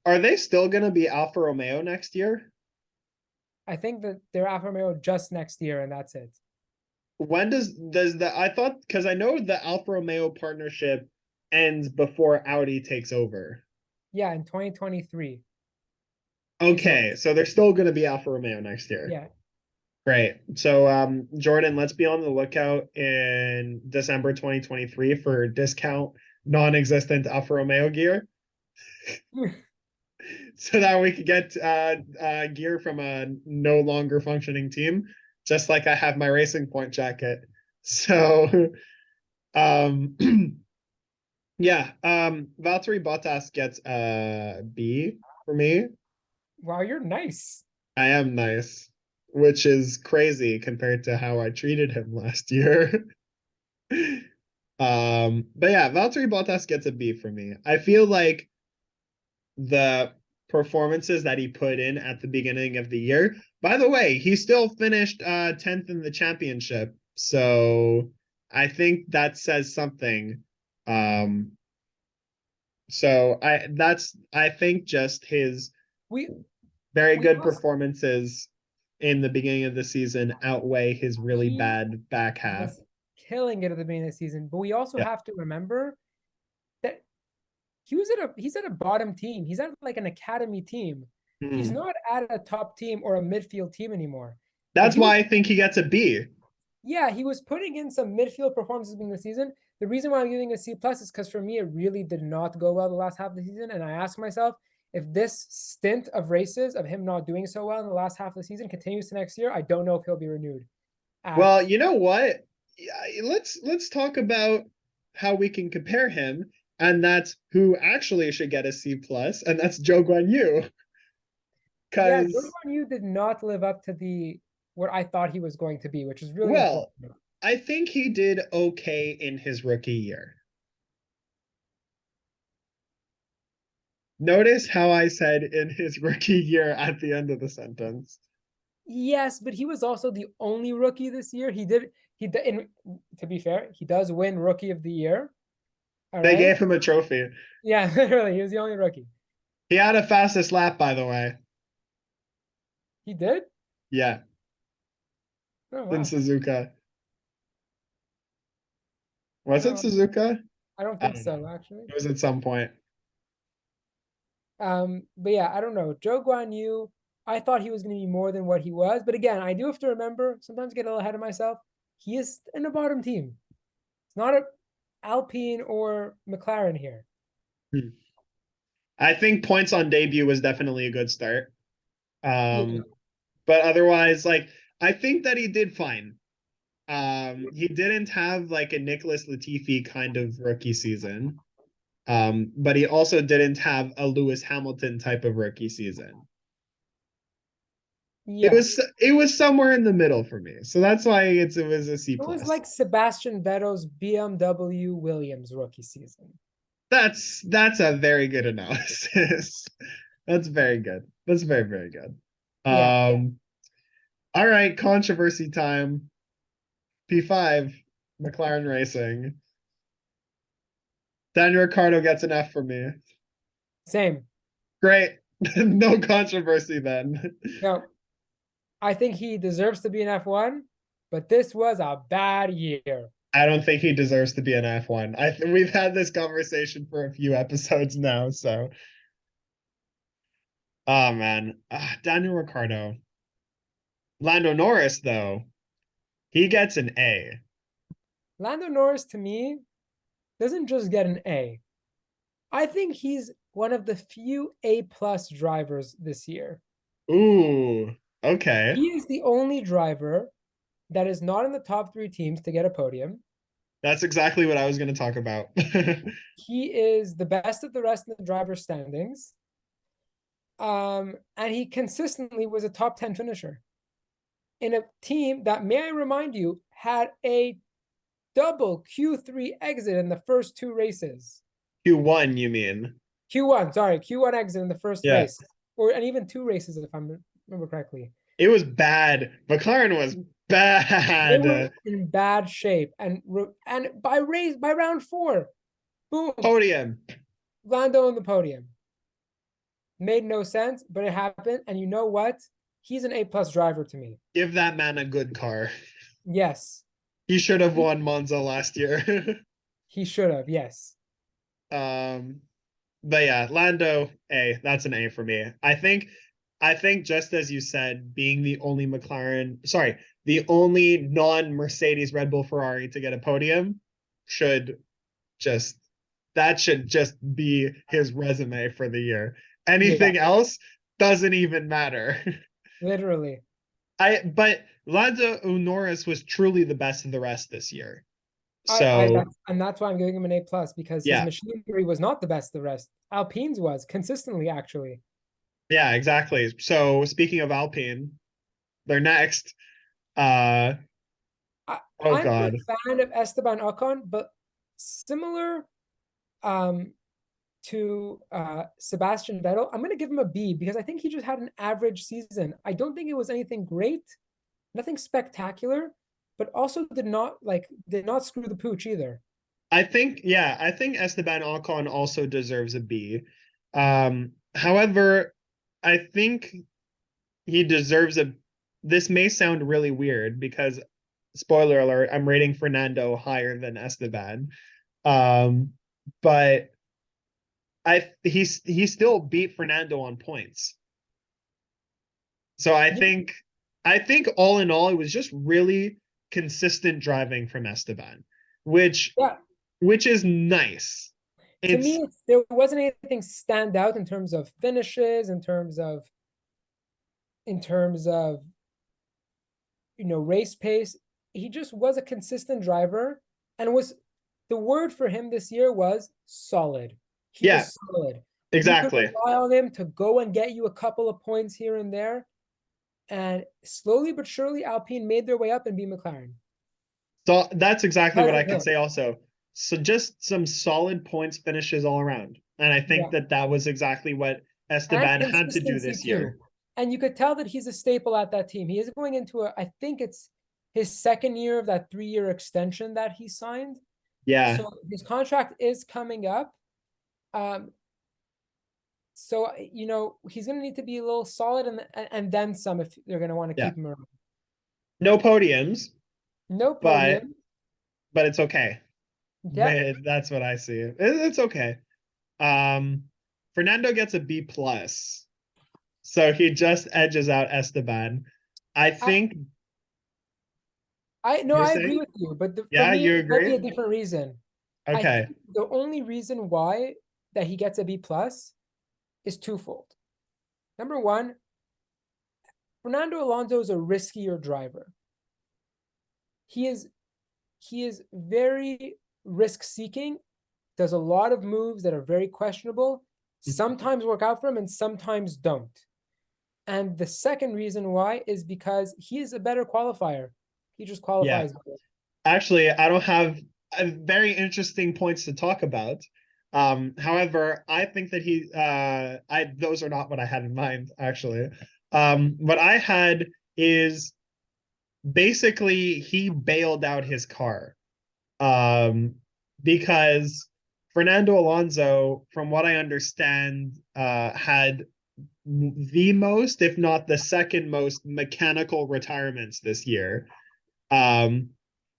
are they still going to be Alfa Romeo next year? I think that they're Alfa Romeo just next year, and that's it. When does the I thought, because I know the Alfa Romeo partnership ends before Audi takes over. Yeah, in 2023. Okay, so they're still going to be Alfa Romeo next year. Yeah. Great. So Jordan, let's be on the lookout in December 2023 for discount non-existent Alfa Romeo gear. So that we could get gear from a no longer functioning team, just like I have my Racing Point jacket. So yeah, Valtteri Bottas gets a B for me. Wow, you're nice. I am nice, which is crazy compared to how I treated him last year. But yeah, Valtteri Bottas gets a B for me. I feel like the performances that he put in at the beginning of the year. By the way, he still finished 10th in the championship. So I think that says something. So I think just his very good performances in the beginning of the season outweigh his really bad back half. Killing it at the beginning of the season, but we also have to remember that he's at a bottom team. He's at like an academy team. He's not at a top team or a midfield team anymore. That's why I think he gets a B. Yeah, he was putting in some midfield performances in the season. The reason why I'm giving a C plus is because for me, it really did not go well the last half of the season. And I asked myself, if this stint of races of him not doing so well in the last half of the season continues to next year, I don't know if he'll be renewed. Well, you know what? Let's talk about how we can compare him, and that's who actually should get a C plus, and that's Zhou Guanyu. Yeah, Jordan Because, Yu did not live up to the what I thought he was going to be, which is really well, unfortunate. I think he did okay in his rookie year. Notice how I said in his rookie year at the end of the sentence. Yes, but he was also the only rookie this year. And to be fair, he does win Rookie of the Year. All They right. gave him a trophy. Yeah, literally, he was the only rookie. He had a fastest lap, by the way. He did? Yeah, Oh in wow. Suzuka. Was it No, Suzuka? I don't I think don't know. so, actually. It was at some point. But yeah, I don't know. Joe Guan Yu, I thought he was going to be more than what he was. But again, I do have to remember, sometimes get a little ahead of myself. He is in a bottom team. It's not a Alpine or McLaren here. Hmm. I think points on debut was definitely a good start. Yeah. But otherwise, like, I think that he did fine. He didn't have like a Nicholas Latifi kind of rookie season. But he also didn't have a Lewis Hamilton type of rookie season. It Yeah. was it was somewhere in the middle for me. So that's why it was a C It was plus. like Sebastian Vettel's BMW Williams rookie season. That's a very good analysis. That's very good. That's very, very good. Yeah. All right, controversy time. P5, McLaren Racing. Daniel Ricciardo gets an F for me. Same. Great. No controversy then. No, I think he deserves to be an F1, but this was a bad year. I don't think he deserves to be an F1. We've had this conversation for a few episodes now, so oh man. Daniel Ricciardo. Lando Norris, though, he gets an A. Lando Norris, to me, doesn't just get an A. I think he's one of the few A plus drivers this year. Ooh, okay. He is the only driver that is not in the top three teams to get a podium. That's exactly what I was going to talk about. He is the best of the rest of the driver standings. And he consistently was a top 10 finisher in a team that, may I remind you, had a double Q3 exit in the first two races. Q1, you mean? Q1 exit in the first Yeah. race, and even two races, if I remember correctly. It was bad. McLaren was They were bad. in bad shape, and by round four, boom, Podium. Lando on the podium. Made no sense, but it happened. And you know what? He's an A plus driver to me. Give that man a good car. Yes, He should have won Monza last year. he should have. Yes. um, but yeah, Lando A. That's an A for me. I think just as you said, being the only the only non-Mercedes Red Bull Ferrari to get a podium should just that should just be his resume for the year. Yeah. Anything else doesn't even matter. Literally. But Lando Norris was truly the best of the rest this year. I So that's why I'm giving him an A plus because his yeah, machinery was not the best of the rest. Alpine's was consistently actually. yeah, exactly. So speaking of Alpine, they're next. Uh oh I'm a god. fan of Esteban Ocon, but similar um to Sebastian Vettel, I'm gonna give him a B because I think he just had an average season. I don't think it was anything great, nothing spectacular, but also did not screw the pooch either. I think Esteban Ocon also deserves a B. However, I think he deserves a this may sound really weird because spoiler alert, I'm rating Fernando higher than Esteban. Um, but he still beat Fernando on points. So I think all in all, it was just really consistent driving from Esteban, which Yeah, which is nice. to It's me, there wasn't anything stand out in terms of finishes, in terms of race pace. He just was a consistent driver, and was the word for him this year was solid. He yeah, was solid. You could Exactly. rely on him to go and get you a couple of points here and there. And slowly but surely, Alpine made their way up and beat McLaren So that's exactly because what I of could him. say also. So just some solid points finishes all around. And I think Yeah. that that was exactly what And Esteban had to do consistency this year. too. And you could tell that he's a staple at that team. He is going into I think it's his second year of that 3-year extension that he signed. Yeah. So his contract is coming up. Um, so he's going to need to be a little solid and then some if they're going to want to Yeah. keep him around. No podiums, No but podium. it's okay. Yeah. That's what I see. It's okay. Um, Fernando gets a B plus, so he just edges out Esteban. I I think I no, you're I agree saying, with you, but for yeah, me, you it might be agree? a different reason. I Okay. think the only reason why that he gets a B plus is twofold. Number one, Fernando Alonso is a riskier driver. He is he is very risk seeking, does a lot of moves that are very questionable, sometimes work out for him and sometimes don't. And the second reason why is because he is a better qualifier. He just Yeah. qualifies better. Actually, I don't have very interesting points to talk about. However, I think that I those are not what I had in mind, actually. What I had is basically he bailed out his car. Um, because Fernando Alonso, from what I understand, had the most, if not the second most, mechanical retirements this year. Um,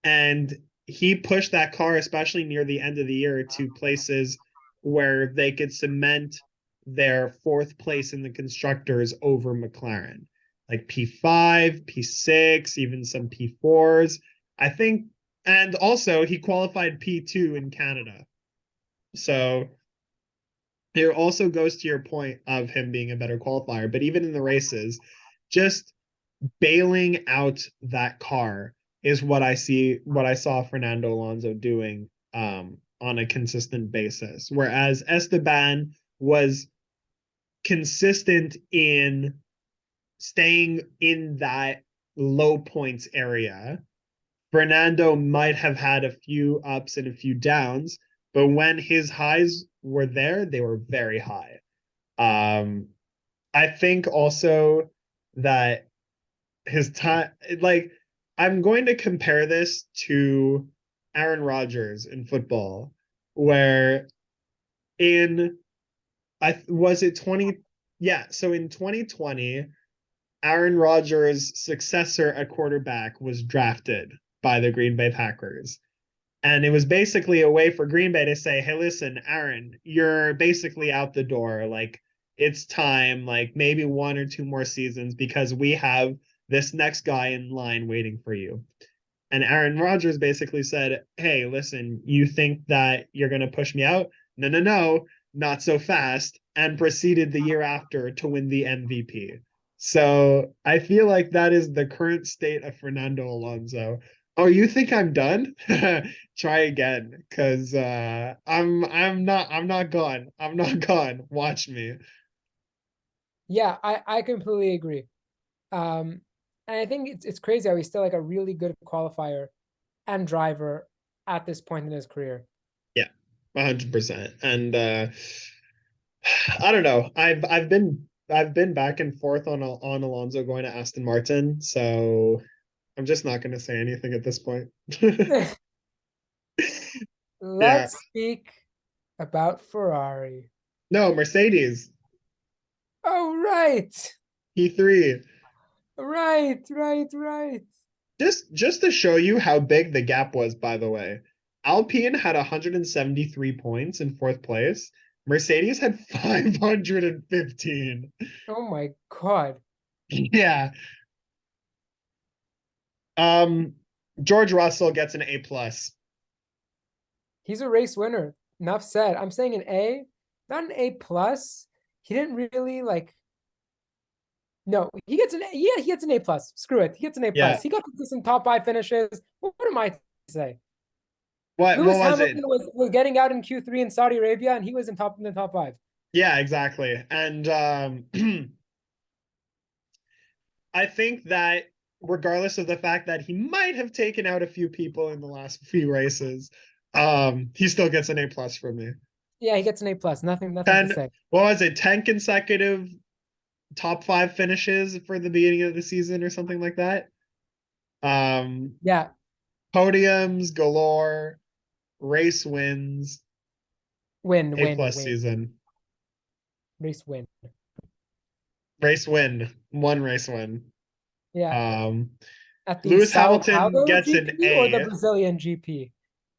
and he pushed that car, especially near the end of the year, to places where they could cement their fourth place in the constructors over McLaren, like P5, P6, even some P4s. I think, and also he qualified P2 in Canada. So it also goes to your point of him being a better qualifier, but even in the races, just bailing out that car is what I saw Fernando Alonso doing on a consistent basis. Whereas Esteban was consistent in staying in that low points area. Fernando might have had a few ups and a few downs, but when his highs were there, they were very high. Um, I think also that his time, like, I'm going to compare this to Aaron Rodgers in football, where in I was it 20, yeah, so in 2020 Aaron Rodgers' successor at quarterback was drafted by the Green Bay Packers. And it was basically a way for Green Bay to say, hey, listen, Aaron, you're basically out the door. Like, it's time, like maybe one or two more seasons because we have this next guy in line waiting for you. And Aaron Rodgers basically said, hey, listen, you think that you're going to push me out? No, no, no, not so fast. And proceeded the year after to win the MVP. So I feel like that is the current state of Fernando Alonso. Oh, you think I'm done? Try again, because I'm not gone. I'm not gone. Watch me. Yeah, I completely agree. Um, and I think it's crazy how he's still like a really good qualifier and driver at this point in his career. Yeah, 100%. And I don't know. I've been back and forth on Alonso going to Aston Martin, so I'm just not going to say anything at this point. Yeah. Let's speak about Ferrari. No, Mercedes. Oh, right. P3. Right. Just to show you how big the gap was, by the way. Alpine had 173 points in fourth place. Mercedes had 515. Oh my God. Yeah. Um, George Russell gets an A plus. He's a race winner. Enough said. I'm saying an A, not an A plus. He didn't really like. No, he gets an yeah, he gets an A plus. Screw it, he gets an A Yeah. plus. He got some top five finishes. What am I to say? What Lewis was it? Hamilton was getting out in Q3 in Saudi Arabia, and he was in the top five. Yeah, exactly. And I think that regardless of the fact that he might have taken out a few people in the last few races, he still gets an A+ from me. Yeah, he gets an A+. Nothing to 10, say. what was it, 10 consecutive top 5 finishes for the beginning of the season or something like that. Um, Yeah, Podiums galore, race wins, win, A+ win, win. season. Race win. Race win, one race win. Yeah. Um, At the Lewis Sao Hamilton Paulo gets an GP or the A. Brazilian GP?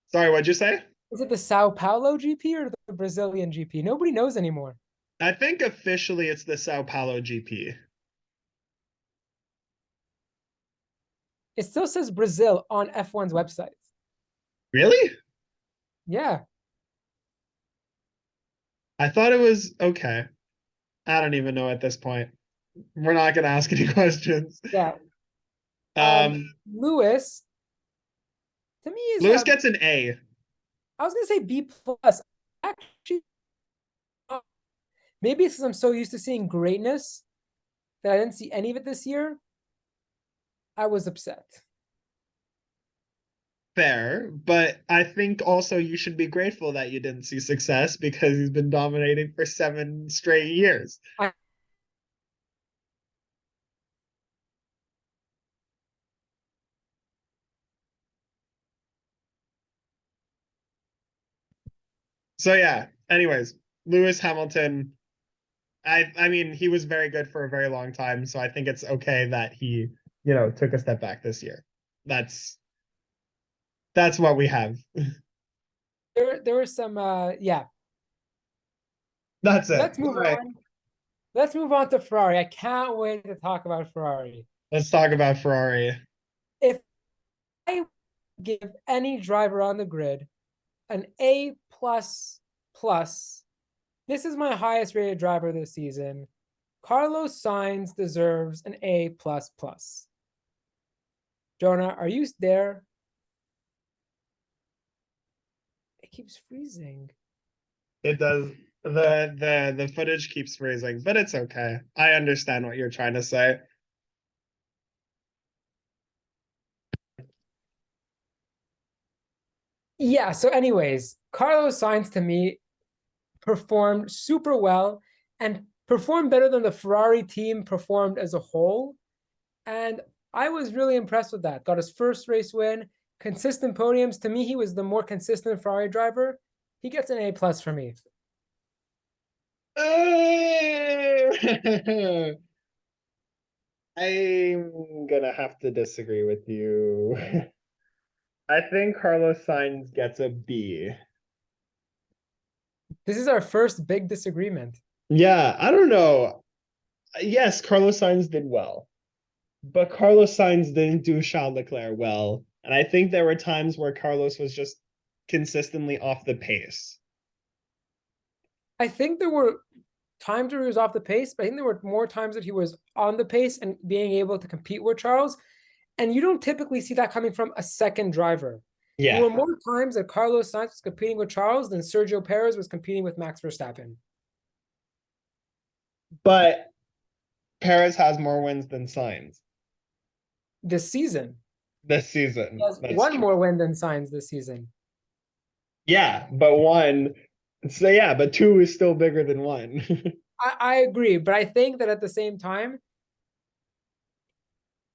Sorry, what'd you say? Is it the Sao Paulo GP or the Brazilian GP? Nobody knows anymore. I think officially it's the Sao Paulo GP. It still says Brazil on F1's website. Really? Yeah. I thought it was okay. I don't even know at this point. We're not going to ask any questions. Yeah. Um, Lewis, to me, is Lewis gets an A. I was gonna say B+. Actually, maybe it's because I'm so used to seeing greatness that I didn't see any of it this year. I was upset. Fair, but I think also you should be grateful that you didn't see success because he's been dominating for 7 straight years. I, So yeah, anyways, Lewis Hamilton, I mean, he was very good for a very long time, so I think it's okay that he, took a step back this year. That's that's what we have. there were some yeah. That's it. Let's move All right. on. Let's move on to Ferrari. I can't wait to talk about Ferrari. Let's talk about Ferrari. If I give any driver on the grid an A++, this is my highest rated driver this season. Carlos Sainz deserves an A++. Jonah, are you there? It keeps freezing. It does. The footage keeps freezing, but it's okay. I understand what you're trying to say. Yeah, so anyways, Carlos Sainz to me performed super well and performed better than the Ferrari team performed as a whole. And I was really impressed with that. Got his first race win, consistent podiums. To me, he was the more consistent Ferrari driver. He gets an A+ for me. I'm gonna have to disagree with you. I think Carlos Sainz gets a B. This is our first big disagreement. Yeah, I don't know. Yes, Carlos Sainz did well, but Carlos Sainz didn't do Charles Leclerc well. And I think there were times where Carlos was just consistently off the pace. I think there were times where he was off the pace, but I think there were more times that he was on the pace and being able to compete with Charles. And you don't typically see that coming from a second driver. There Yeah, were more times that Carlos Sainz was competing with Charles than Sergio Perez was competing with Max Verstappen. but Perez has more wins than Sainz This season, this he season. has That's one true. more win than Sainz this season. Yeah, but one. So yeah, but two is still bigger than one. I agree, but I think that at the same time,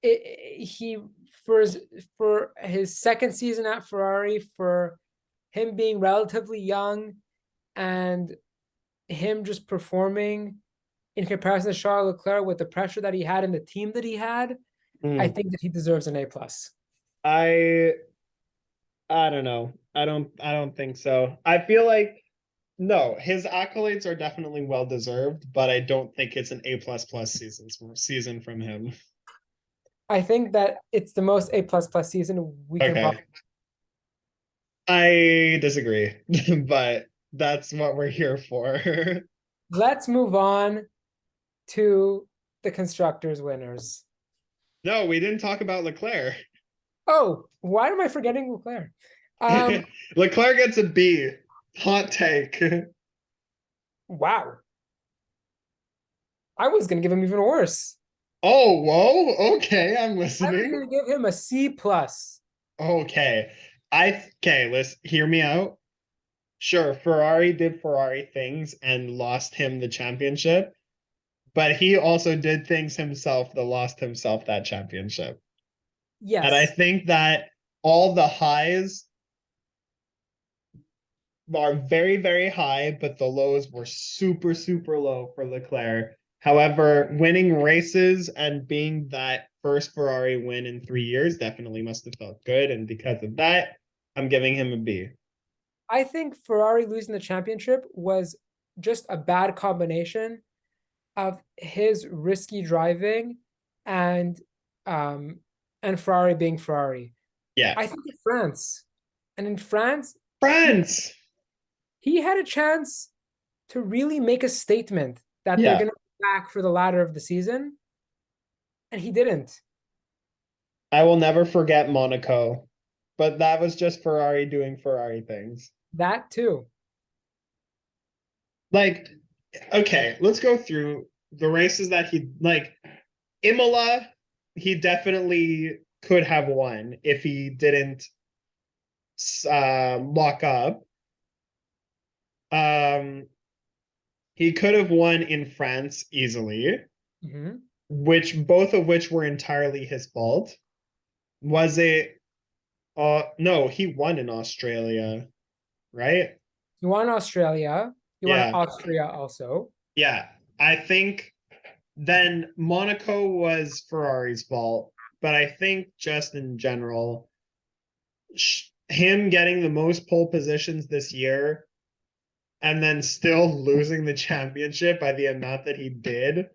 he for his second season at Ferrari, for him being relatively young and him just performing in comparison to Charles Leclerc with the pressure that he had and the team that he had, I Mm. think that he deserves an A+. I I don't know. I don't think so. I feel like no, his accolades are definitely well deserved, but I don't think it's an A++ season from him. I think that it's the most A++ season we can Okay. possibly. I disagree, but that's what we're here for. Let's move on to the constructors winners. No, we didn't talk about Leclerc. Oh, why am I forgetting Leclerc? Um, Leclerc gets a B. Hot take. wow. I was gonna give him even worse. Oh, whoa. Okay, I'm I was listening. gonna give him a C plus. Okay. Okay, let's hear me out. Sure, Ferrari did Ferrari things and lost him the championship, but he also did things himself that lost himself that championship. And I Yes, think that all the highs are very, very high, but the lows were super, super low for Leclerc. However, winning races and being that first Ferrari win in 3 years definitely must have felt good. And because of that, I'm giving him a B. I think Ferrari losing the championship was just a bad combination of his risky driving and um and Ferrari being Ferrari. Yeah. I think in France, and in France, France. he had a chance to really make a statement that they're Yeah. going to be back for the latter of the season, and he didn't. I will never forget Monaco, but that was just Ferrari doing Ferrari things. That too. Like, okay, let's go through the races that he like. Imola, he definitely could have won if he didn't lock up. Um, he could have won in France easily, Mm-hmm. which both of which were entirely his fault. Was it? No, he won in Australia, right? He won Australia. He won Yeah, Austria also. yeah. I think then Monaco was Ferrari's fault, but I think just in general, him getting the most pole positions this year and then still losing the championship by the amount that he did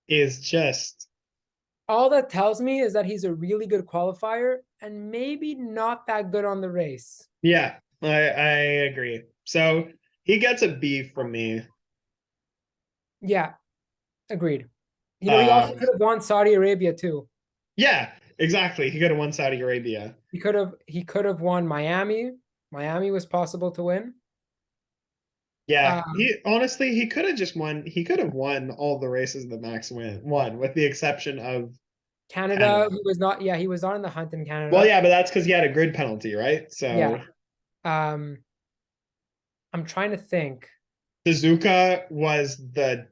is just All that tells me is that he's a really good qualifier and maybe not that good on the race. yeah, I agree. So he gets a B from me. Yeah, agreed. He also Um, could have won Saudi Arabia too. yeah, exactly. He could have won Saudi Arabia. He could have won Miami. Miami was possible to win. Yeah, Um, he honestly he could have just won. He could have won all the races that Max won, with the exception of Canada, Canada. he was not. Yeah, he was not in the hunt in Well, Canada. yeah, but that's because he had a grid penalty, right? Yeah. So Um, I'm trying to think. Suzuka was the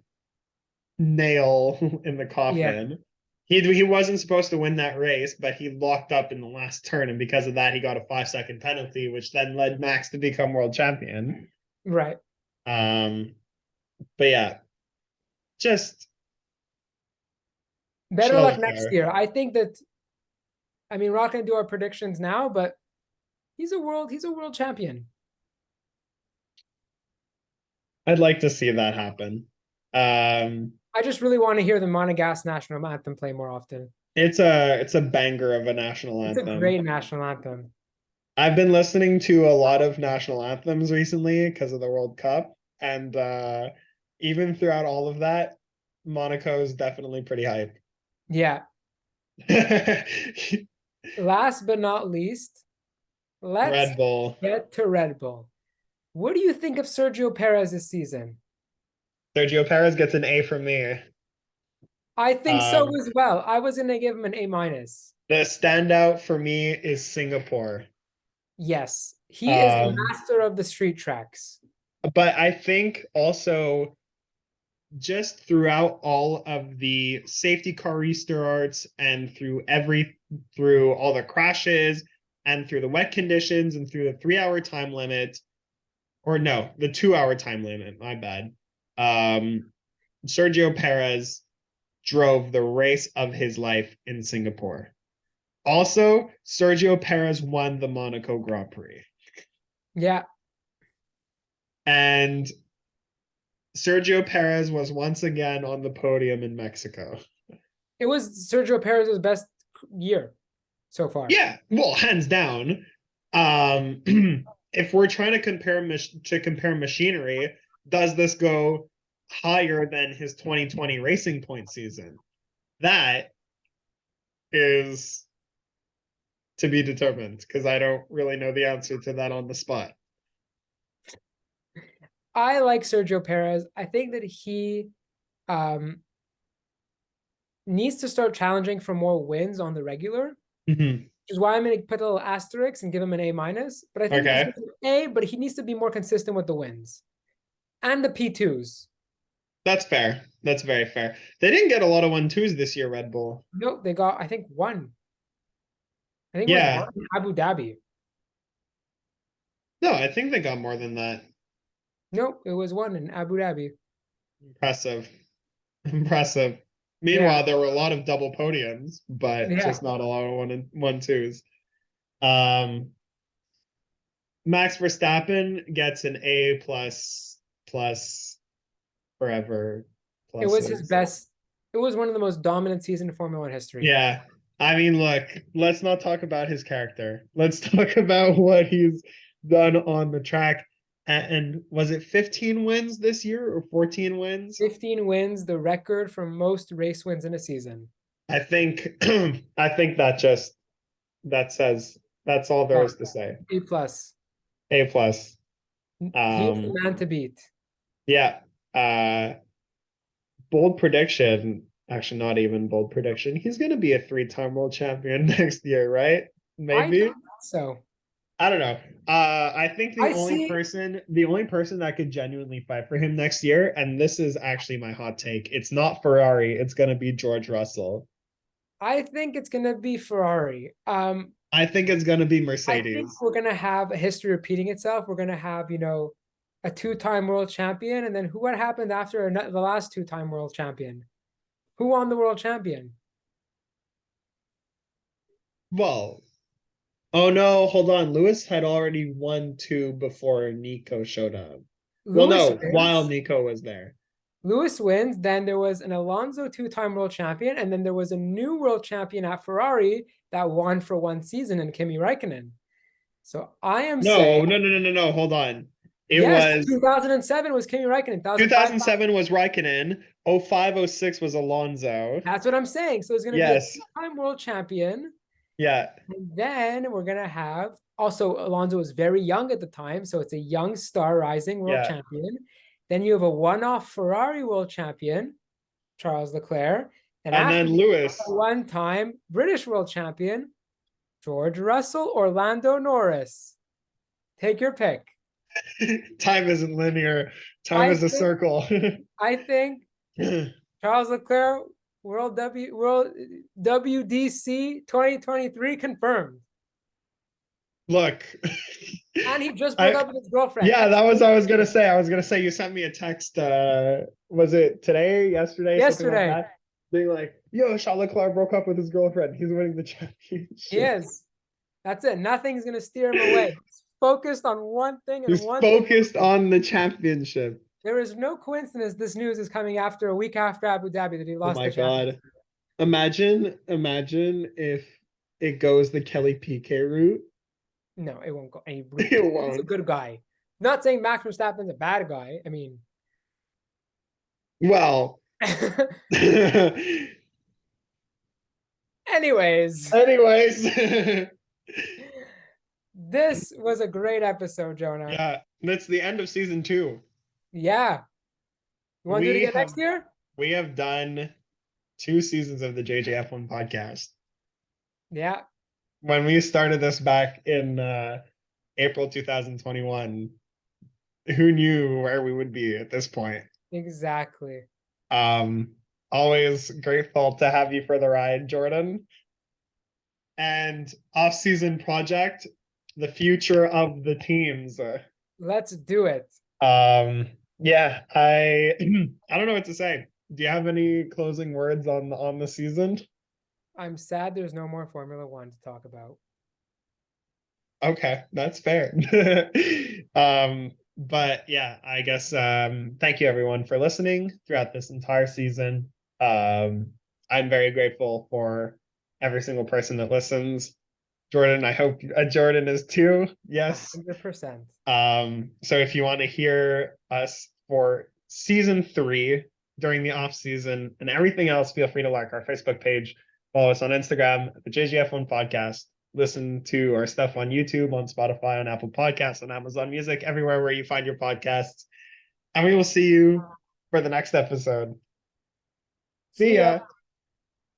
nail in the Yeah, coffin. He wasn't supposed to win that race, but he locked up in the last turn, and because of that, he got a 5 second penalty, which then led Max to become world champion. right. Um, but yeah, just Better chill luck next there. year. I think that. I mean, we're not going to do our predictions now, but He's a world champion. I'd like to see that happen. Um, I just really want to hear the Monegasque national anthem play more often. it's a banger of a national It's a anthem. great national anthem. I've been listening to a lot of national anthems recently because of the World Cup, and even throughout all of that, Monaco is definitely pretty hype. Yeah. Last but not least, let's Red Bull. get to Red Bull. What do you think of Sergio Perez this season? Sergio Perez gets an A from me. I think so Um, as well. I was going to give him an A minus. the standout for me is Singapore. Yes, he is the Um, master of the street tracks. but I think also just throughout all of the safety car restarts and through all the crashes and through the wet conditions and through the 3 hour time limit, or no, the 2 hour time limit, my bad. Sergio Perez drove the race of his life in Singapore. Also, Sergio Perez won the Monaco Grand Prix. Yeah, And Sergio Perez was once again on the podium in Mexico. it was Sergio Perez's best year so far. Yeah, well, hands down. Um, if we're trying to compare machinery, does this go higher than his 2020 Racing Point season? That is to be determined because I don't really know the answer to that on the spot. I like Sergio Perez. I think that he um needs to start challenging for more wins on the regular, Mhm. which is why I'm going to put a little asterisk and give him an A minus. But I think he's Okay. an A, but he needs to be more consistent with the wins and the P2s. That's fair. That's very fair. They didn't get a lot of 1-2s this year, Red Bull. Nope, they got, I think, one. I think it was one Yeah. in Abu Dhabi. No, I think they got more than that. Nope, it was one in Abu Dhabi. Impressive. Impressive. Yeah, Meanwhile, there were a lot of double podiums, but yeah. just not a lot of 1-2s. Um, Max Verstappen gets an A plus forever It was his pluses. best. It was one of the most dominant seasons in Formula One history. Yeah. I mean, look, let's not talk about his character. Let's talk about what he's done on the track. And was it 15 wins this year or 14 wins? 15 wins, the record for most race wins in a season. I think I think that says that's all there is to say. A plus. A plus. He is the man to beat. Yeah. Bold prediction. Actually, not even bold prediction. He's gonna be a 3-time world champion next year, right? I Maybe. don't think so. I don't know. I think I see. the only person that could genuinely fight for him next year, and this is actually my hot take, it's not Ferrari, it's gonna be George Russell. I think it's gonna be Ferrari. I think it's gonna be I think Mercedes. we're gonna have a history repeating itself. We're gonna have, a two-time world champion, and then what happened after the last two-time world champion? Who won the world champion? Well, oh no, hold on. Lewis had already won 2 before Nico showed up. Well, Lewis no, while wins. Nico was there. Lewis wins. Then there was an Alonso two-time world champion, and then there was a new world champion at Ferrari that won for one season in Kimi Räikkönen. So I am saying, No. Hold on. It yes, was 2007 was Kimi Räikkönen. 2005, 2007 was Raikkonen. 05, 06 was Alonso. that's what I'm saying. So it's going to be a Yes. two-time world champion. Yeah. And then we're going to have, also Alonso was very young at the time. So it's a young star rising world Yeah. champion. Then you have a one-off Ferrari world champion, Charles Leclerc. And And after then Lewis. one-time British world champion, George Russell or Lando Norris. Take your pick. Time isn't linear. Time I is a think, circle. I think Charles Leclerc World WDC 2023 confirmed. Look. And he just broke up with his girlfriend. Yeah, that was I was gonna say. I was gonna say you sent me a text. Was it today, yesterday, something like Yesterday. that? Being like, "Yo, Charles Leclerc broke up with his girlfriend. He's winning the championship." He is. That's it. Nothing's gonna steer him away. He's focused on one thing and He's one focused thing. on the championship. There is no coincidence this news is coming after a week after Abu Dhabi that he Oh lost my the championship. God. Imagine if it goes the Kelly Piquet route. No, it won't go any It route. He's a won't. good guy. Not saying Max Verstappen's a bad guy. I mean, Well. anyways, this was a great episode, Jonah. Yeah, that's the end of season 2. Yeah. You want to do it again next year? We have done 2 seasons of the JJF1 podcast. Yeah. When we started this back in April 2021, who knew where we would be at this point? Exactly. Always grateful to have you for the ride, Jordan. And off-season project, the future of the teams. Let's do it. Yeah, I I don't know what to say. Do you have any closing words on the season? I'm sad there's no more Formula One to talk about. Okay, that's fair. But yeah, I guess thank you everyone for listening throughout this entire season. I'm very grateful for every single person that listens. Jordan, I hope Jordan is too. Yes. 100%. So if you want to hear us for season 3 during the off season and everything else, feel free to like our Facebook page, follow us on Instagram at the JGF1 Podcast. Listen to our stuff on YouTube, on Spotify, on Apple Podcasts, on Amazon Music, everywhere where you find your podcasts. And we will see you for the next episode. See ya.